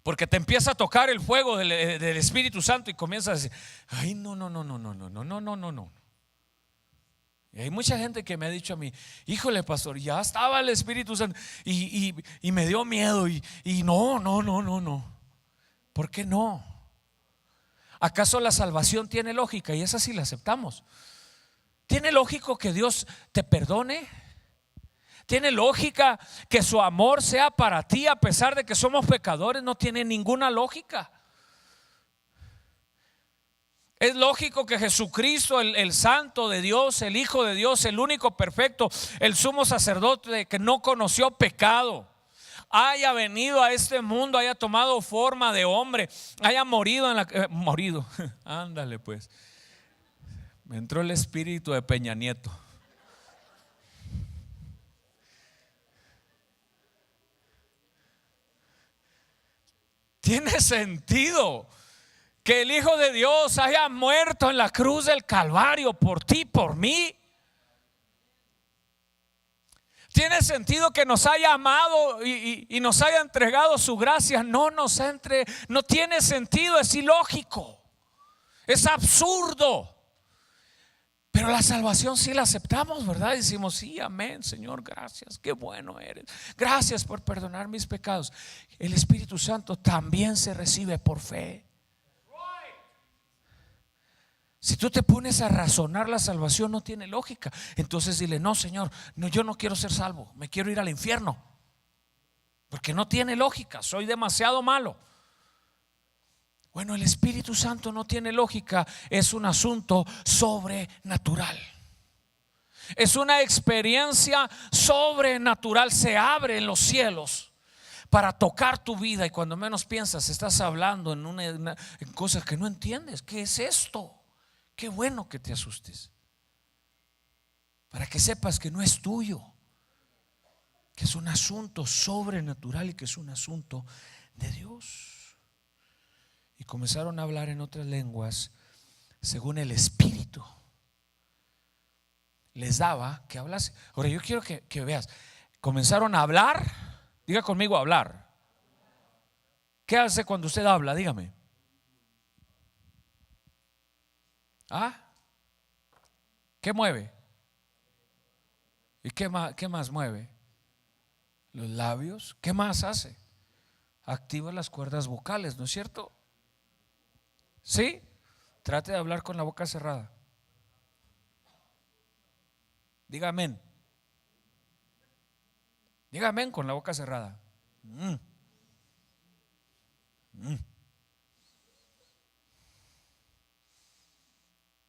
Porque te empieza a tocar el fuego del Espíritu Santo y comienzas a decir: ay, no. Y hay mucha gente que me ha dicho a mí: híjole, pastor, ya estaba el Espíritu Santo y me dio miedo y no. ¿Por qué no? ¿Acaso la salvación tiene lógica? Y esa sí la aceptamos. ¿Tiene lógica que Dios te perdone? ¿Tiene lógica que su amor sea para ti a pesar de que somos pecadores? No tiene ninguna lógica. Es lógico que Jesucristo, el Santo de Dios, el Hijo de Dios, el único perfecto, el sumo sacerdote que no conoció pecado, haya venido a este mundo, haya tomado forma de hombre, haya morido morido. Ándale pues. Me entró el espíritu de Peña Nieto. Tiene sentido que el Hijo de Dios haya muerto en la cruz del Calvario por ti, por mí. Tiene sentido que nos haya amado y nos haya entregado su gracia. No tiene sentido, es ilógico. Es absurdo. Pero la salvación sí la aceptamos, ¿verdad? Decimos, sí, amén, Señor, gracias, qué bueno eres. Gracias por perdonar mis pecados. El Espíritu Santo también se recibe por fe. Si tú te pones a razonar, la salvación no tiene lógica. Entonces dile, no, Señor, no, yo no quiero ser salvo, me quiero ir al infierno. Porque no tiene lógica, soy demasiado malo. Bueno, el Espíritu Santo no tiene lógica, es un asunto sobrenatural. Es una experiencia sobrenatural, se abre en los cielos para tocar tu vida y cuando menos piensas estás hablando en cosas que no entiendes. ¿Qué es esto? Qué bueno que te asustes, para que sepas que no es tuyo, que es un asunto sobrenatural y que es un asunto de Dios. Y comenzaron a hablar en otras lenguas según el Espíritu les daba que hablase. Ahora yo quiero que veas, comenzaron a hablar. Diga conmigo, hablar. ¿Qué hace cuando usted habla? Dígame. ¿Ah? ¿Qué mueve? ¿Y qué más mueve? Los labios. ¿Qué más hace? Activa las cuerdas vocales, ¿no es cierto? ¿Sí? Trate de hablar con la boca cerrada. Diga amén. Diga amén con la boca cerrada.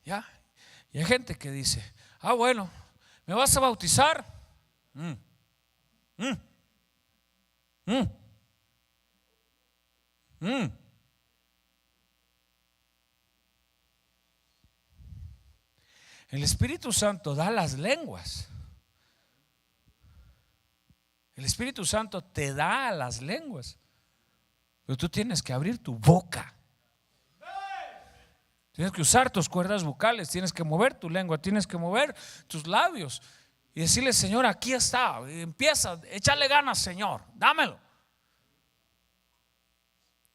Ya. Y hay gente que dice, bueno, ¿me vas a bautizar? El Espíritu Santo da las lenguas. El Espíritu Santo te da las lenguas, pero tú tienes que abrir tu boca. Tienes que usar tus cuerdas vocales, tienes que mover tu lengua, tienes que mover tus labios y decirle, Señor, aquí está. Empieza, échale ganas, Señor, dámelo.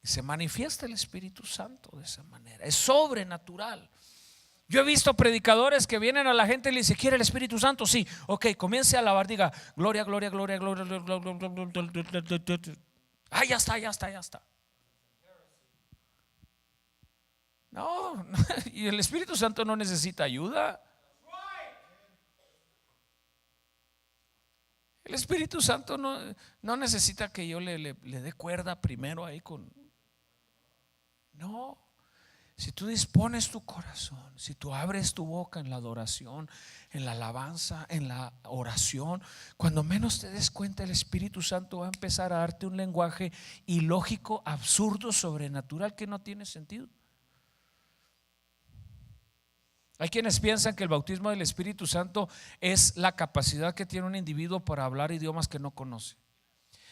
Y se manifiesta el Espíritu Santo de esa manera. Es sobrenatural. Yo he visto predicadores que vienen a la gente y le dicen, ¿quiere el Espíritu Santo? Sí, ok, comience a alabar, diga, gloria, gloria, gloria, gloria, gloria. Ya está. No, y el Espíritu Santo no necesita ayuda. El Espíritu Santo no necesita que yo le dé cuerda primero ahí con. No. Si tú dispones tu corazón, si tú abres tu boca en la adoración, en la alabanza, en la oración, cuando menos te des cuenta, el Espíritu Santo va a empezar a darte un lenguaje ilógico, absurdo, sobrenatural que no tiene sentido. Hay quienes piensan que el bautismo del Espíritu Santo es la capacidad que tiene un individuo para hablar idiomas que no conoce.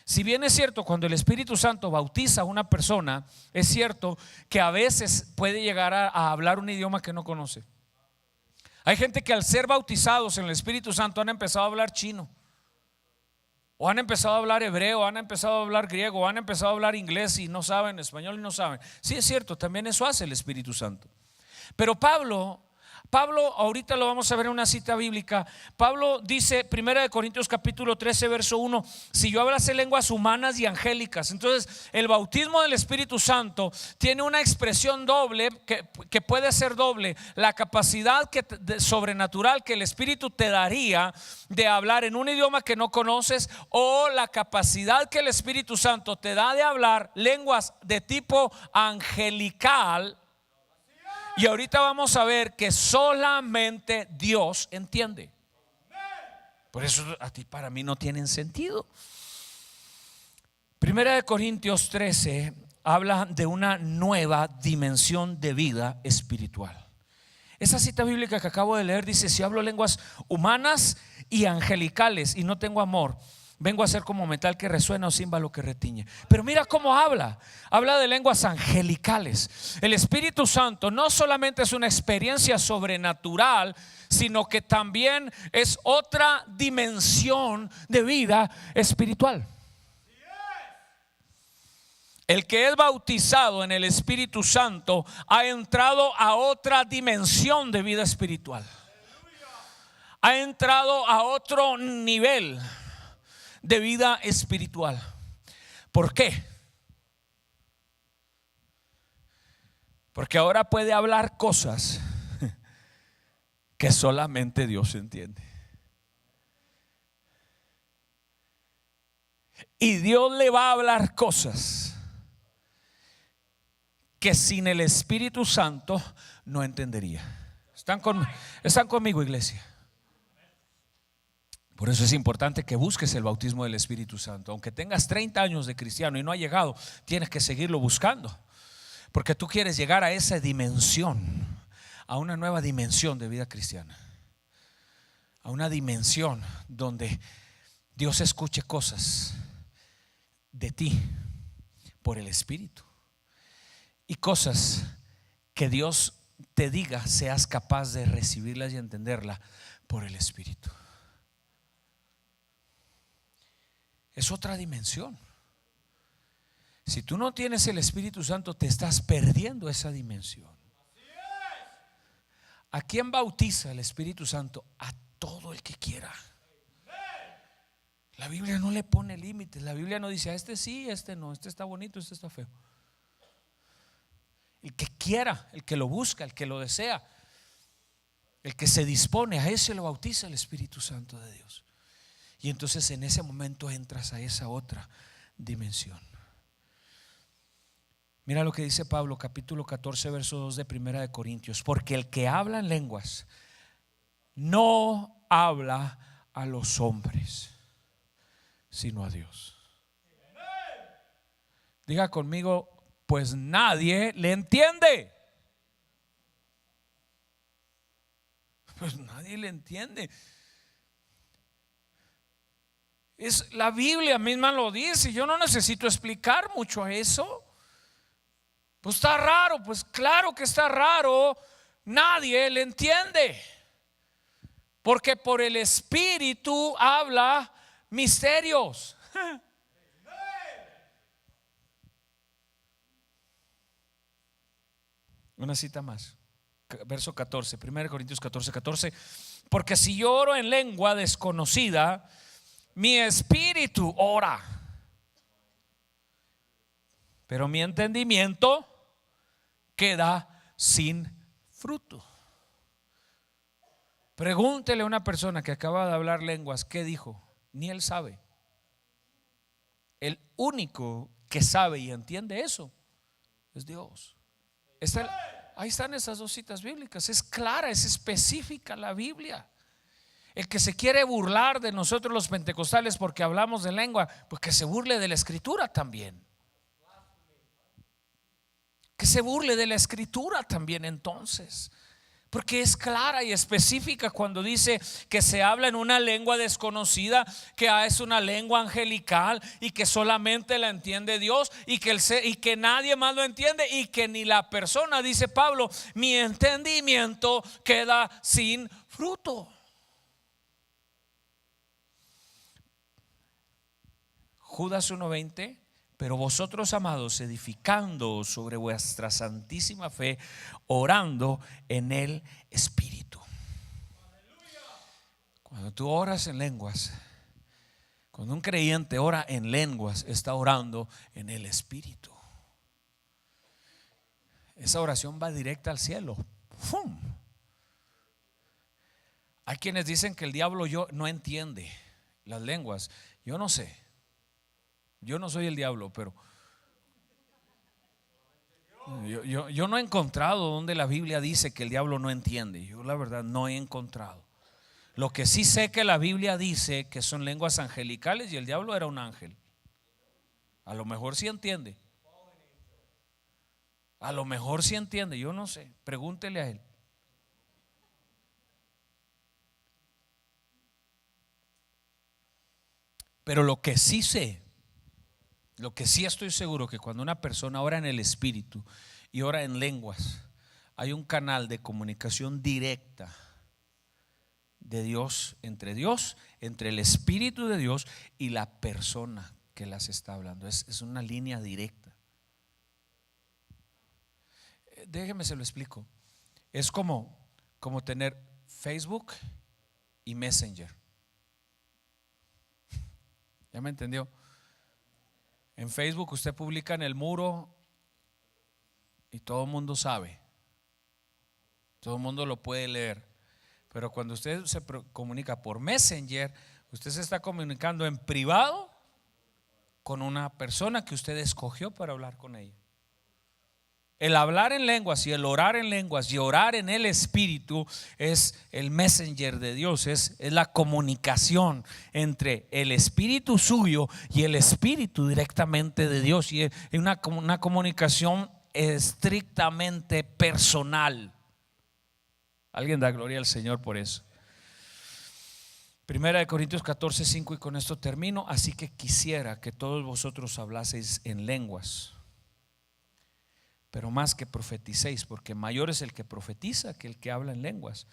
Si bien es cierto, cuando el Espíritu Santo bautiza a una persona, es cierto que a veces puede llegar a hablar un idioma que no conoce. Hay gente que al ser bautizados en el Espíritu Santo han empezado a hablar chino, o han empezado a hablar hebreo, o han empezado a hablar griego, o han empezado a hablar inglés y no saben español y no saben. Sí, es cierto, también eso hace el Espíritu Santo. Pero Pablo, ahorita lo vamos a ver en una cita bíblica. Pablo dice, 1 Corintios capítulo 13 verso 1, si yo hablase lenguas humanas y angélicas. Entonces el bautismo del Espíritu Santo tiene una expresión doble, que puede ser doble: la capacidad sobrenatural que el Espíritu te daría de hablar en un idioma que no conoces, o la capacidad que el Espíritu Santo te da de hablar lenguas de tipo angelical. Y ahorita vamos a ver que solamente Dios entiende. Por eso para mí no tienen sentido. 1 Corintios 13 habla de una nueva dimensión de vida espiritual. Esa cita bíblica que acabo de leer dice: si hablo lenguas humanas y angelicales y no tengo amor, vengo a ser como metal que resuena o címbalo que retiñe. Pero mira cómo habla de lenguas angelicales. El Espíritu Santo no solamente es una experiencia sobrenatural, sino que también es otra dimensión de vida espiritual. El que es bautizado en el Espíritu Santo ha entrado a otra dimensión de vida espiritual. Ha entrado a otro nivel de vida espiritual. ¿Por qué? Porque ahora puede hablar cosas que solamente Dios entiende. Y Dios le va a hablar cosas que sin el Espíritu Santo no entendería. ¿Están conmigo, iglesia? Por eso es importante que busques el bautismo del Espíritu Santo. Aunque tengas 30 años de cristiano y no ha llegado, tienes que seguirlo buscando, porque tú quieres llegar a esa dimensión, a una nueva dimensión de vida cristiana, a una dimensión donde Dios escuche cosas de ti por el Espíritu, y cosas que Dios te diga seas capaz de recibirlas y entenderlas por el Espíritu. Es otra dimensión. Si tú no tienes el Espíritu Santo, te estás perdiendo esa dimensión. ¿A quién bautiza el Espíritu Santo? A todo el que quiera. La Biblia no le pone límites. La Biblia no dice a este sí, este no, este está bonito, este está feo. El que quiera, el que lo busca, el que lo desea, el que se dispone, a ese lo bautiza el Espíritu Santo de Dios. Y entonces en ese momento entras a esa otra dimensión. Mira lo que dice Pablo, capítulo 14, verso 2 de Primera de Corintios. Porque el que habla en lenguas no habla a los hombres, sino a Dios. Diga conmigo, pues nadie le entiende. Pues nadie le entiende. Es la Biblia misma lo dice. Yo no necesito explicar mucho a eso. Pues está raro, pues claro que está raro. Nadie le entiende, porque por el Espíritu habla misterios. Una cita más, verso 14, 1 Corintios 14, 14. Porque si yo oro en lengua desconocida, mi espíritu ora, pero mi entendimiento queda sin fruto. Pregúntele a una persona que acaba de hablar lenguas, ¿qué dijo? Ni él sabe. El único que sabe y entiende eso es Dios. Ahí están esas dos citas bíblicas. Es clara, es específica la Biblia. El que se quiere burlar de nosotros los pentecostales porque hablamos de lengua, pues que se burle de la Escritura también. Que se burle de la Escritura también entonces, porque es clara y específica cuando dice que se habla en una lengua desconocida, que es una lengua angelical y que solamente la entiende Dios y que nadie más lo entiende, y que ni la persona, dice Pablo, mi entendimiento queda sin fruto. Judas 1:20. Pero vosotros, amados, edificando sobre vuestra santísima fe, orando en el Espíritu. Cuando tú oras en lenguas, cuando un creyente ora en lenguas, está orando en el Espíritu. Esa oración va directa al cielo. ¡Fum! Hay quienes dicen que el diablo no entiende las lenguas. Yo no sé. Yo no soy el diablo, pero yo no he encontrado donde la Biblia dice que el diablo no entiende. Yo la verdad no he encontrado. Lo que sí sé que la Biblia dice que son lenguas angelicales y el diablo era un ángel. A lo mejor sí entiende. A lo mejor sí entiende, yo no sé. Pregúntele a él. Pero lo que sí sé, lo que sí estoy seguro, que cuando una persona ora en el Espíritu y ora en lenguas, hay un canal de comunicación directa de Dios, entre el Espíritu de Dios y la persona que las está hablando. Es una línea directa. déjeme se lo explico. Es como tener Facebook y Messenger. ¿Ya me entendió? En Facebook usted publica en el muro y todo el mundo sabe, todo el mundo lo puede leer. Pero cuando usted se comunica por Messenger, usted se está comunicando en privado con una persona que usted escogió para hablar con ella. El hablar en lenguas y el orar en lenguas y orar en el Espíritu es el Messenger de Dios, es la comunicación entre el Espíritu suyo y el Espíritu directamente de Dios, y es una comunicación estrictamente personal. Alguien da gloria al Señor por eso. Primera de Corintios 14:5, y con esto termino. Así que quisiera que todos vosotros hablaseis en lenguas, pero más que profeticéis, porque mayor es el que profetiza que el que habla en lenguas,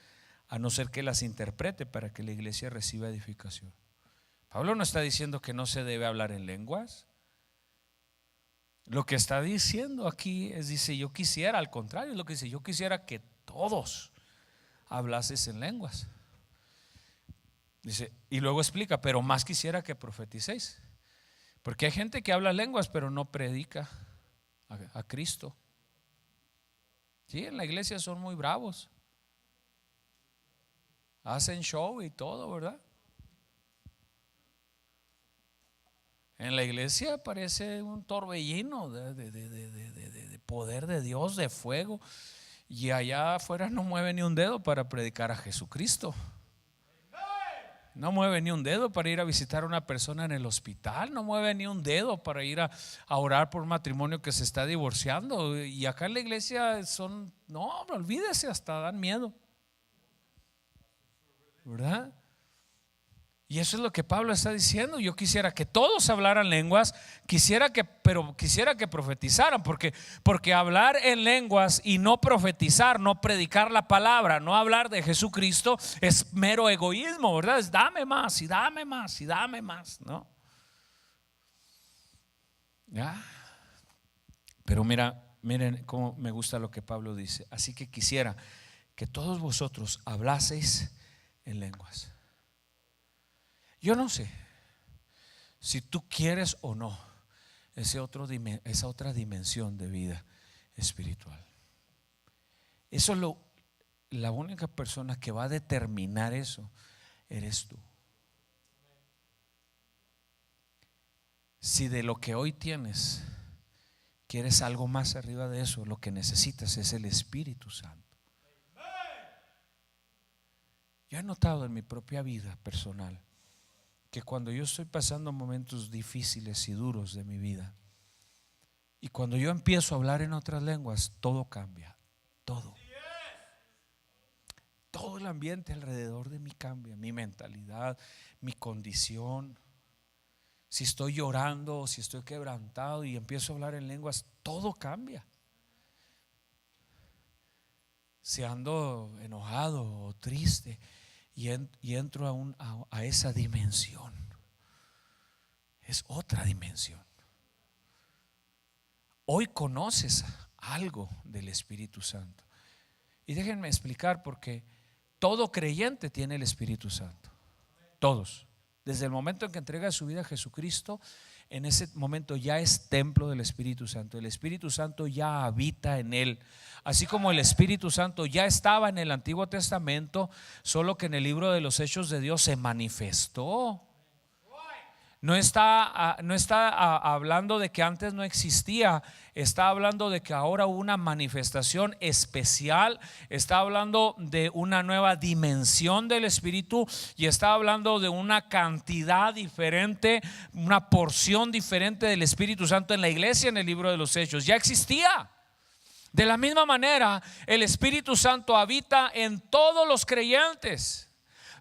a no ser que las interprete para que la iglesia reciba edificación. Pablo no está diciendo que no se debe hablar en lenguas. Lo que está diciendo aquí es, dice, yo quisiera, al contrario, es lo que dice, yo quisiera que todos hablases en lenguas. Dice, y luego explica, pero más quisiera que profeticéis, porque hay gente que habla lenguas pero no predica a Cristo. Sí, en la iglesia son muy bravos, hacen show y todo, ¿verdad? En la iglesia parece un torbellino de poder de Dios, de fuego, y allá afuera no mueve ni un dedo para predicar a Jesucristo. No mueve ni un dedo para ir a visitar a una persona en el hospital. No mueve ni un dedo para ir a orar por un matrimonio que se está divorciando. Y acá en la iglesia son, no, olvídese, hasta dan miedo, ¿verdad? Y eso es lo que Pablo está diciendo. Yo quisiera que todos hablaran lenguas, pero quisiera que profetizaran, porque hablar en lenguas y no profetizar, no predicar la palabra, no hablar de Jesucristo es mero egoísmo, ¿verdad? Es dame más y dame más y dame más, ¿no? ¿Ya? Pero miren cómo me gusta lo que Pablo dice. Así que quisiera que todos vosotros hablaseis en lenguas. Yo no sé si tú quieres o no esa otra dimensión de vida espiritual. Eso es la única persona que va a determinar eso eres tú. Si de lo que hoy tienes quieres algo más arriba de eso, lo que necesitas es el Espíritu Santo. Yo he notado en mi propia vida personal que cuando yo estoy pasando momentos difíciles y duros de mi vida, y cuando yo empiezo a hablar en otras lenguas, todo cambia, todo el ambiente alrededor de mí cambia, mi mentalidad, mi condición. Si estoy llorando o si estoy quebrantado y empiezo a hablar en lenguas, todo cambia. Si ando enojado o triste y entro a esa dimensión, es otra dimensión. Hoy conoces algo del Espíritu Santo. Y déjenme explicar, porque todo creyente tiene el Espíritu Santo. Todos. Desde el momento en que entrega su vida a Jesucristo, en ese momento ya es templo del Espíritu Santo. El Espíritu Santo ya habita en él. Así como el Espíritu Santo ya estaba en el Antiguo Testamento, solo que en el libro de los Hechos de Dios se manifestó. No está hablando de que antes no existía, está hablando de que ahora hubo una manifestación especial, está hablando de una nueva dimensión del Espíritu, y está hablando de una cantidad diferente, una porción diferente del Espíritu Santo en la iglesia. En el libro de los Hechos ya existía. De la misma manera, el Espíritu Santo habita en todos los creyentes.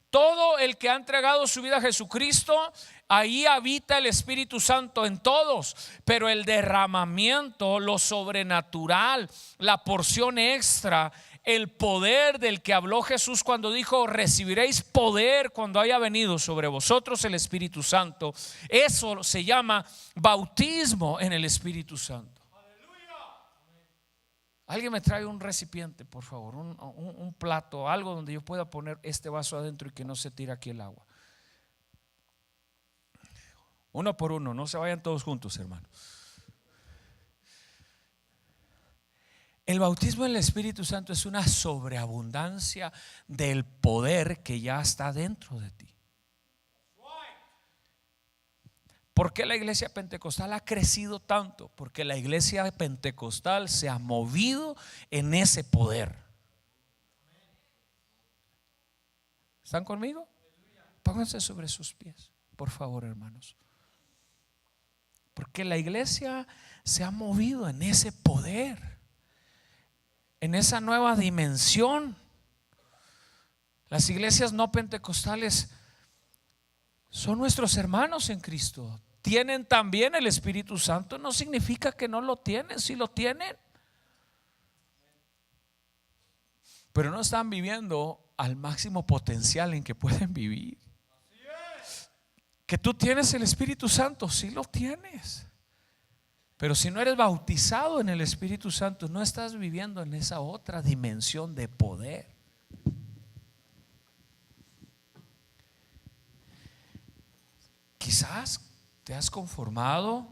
Todo el que ha entregado su vida a Jesucristo, ahí habita el Espíritu Santo en todos. Pero el derramamiento, lo sobrenatural, la porción extra, el poder del que habló Jesús cuando dijo: recibiréis poder cuando haya venido sobre vosotros el Espíritu Santo. Eso se llama bautismo en el Espíritu Santo. Alguien me trae un recipiente, por favor, un plato, algo donde yo pueda poner este vaso adentro y que no se tire aquí el agua. Uno por uno, no se vayan todos juntos, hermano. El bautismo en el Espíritu Santo es una sobreabundancia del poder que ya está dentro de ti. ¿Por qué la iglesia pentecostal ha crecido tanto? Porque la iglesia pentecostal se ha movido en ese poder. ¿Están conmigo? Pónganse sobre sus pies, por favor, hermanos. Porque la iglesia se ha movido en ese poder, en esa nueva dimensión. Las iglesias no pentecostales son nuestros hermanos en Cristo. Tienen también el Espíritu Santo. No significa que no lo tienen, sí lo tienen, pero no están viviendo al máximo potencial en que pueden vivir. Que tú tienes el Espíritu Santo, sí lo tienes, pero si no eres bautizado en el Espíritu Santo, no estás viviendo en esa otra dimensión de poder. Quizás te has conformado,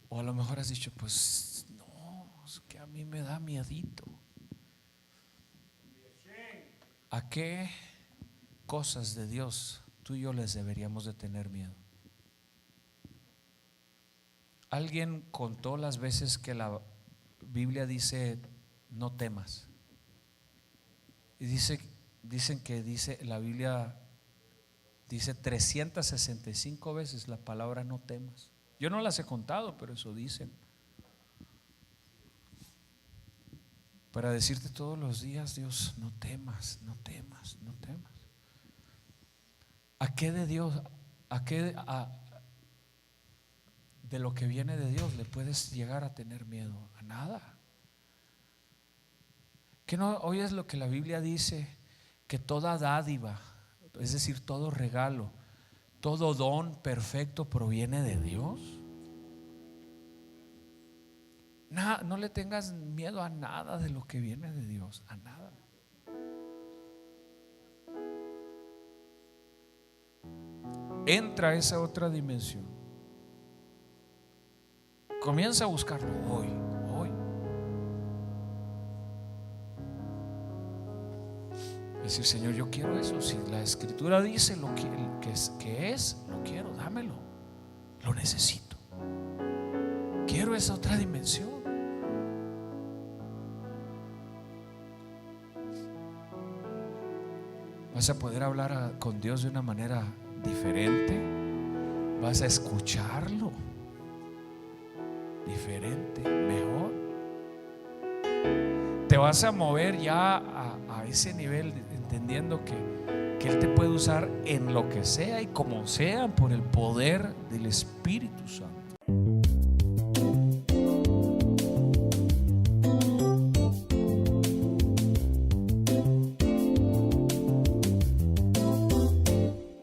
o a lo mejor has dicho, pues no, es que a mí me da miedito. ¿A qué cosas de Dios tú y yo les deberíamos de tener miedo? Alguien contó las veces que la Biblia dice no temas, y dicen que dice la Biblia, dice 365 veces la palabra no temas. Yo no las he contado, pero eso dicen, para decirte todos los días: Dios, no temas, no temas, no temas. ¿A qué de Dios, de lo que viene de Dios le puedes llegar a tener miedo? A nada. ¿Que no oyes lo que la Biblia dice? Que toda dádiva, es decir, todo regalo, todo don perfecto proviene de Dios. No le tengas miedo a nada de lo que viene de Dios, a nada. Entra a esa otra dimensión. Comienza a buscarlo hoy. Decir: Señor, yo quiero eso. Si la Escritura dice lo que es, lo quiero, dámelo. Lo necesito. Quiero esa otra dimensión. Vas a poder hablar con Dios de una manera diferente. Vas a escucharlo diferente, mejor. Te vas a mover ya a ese nivel, entendiendo que Él te puede usar en lo que sea y como sea por el poder del Espíritu Santo.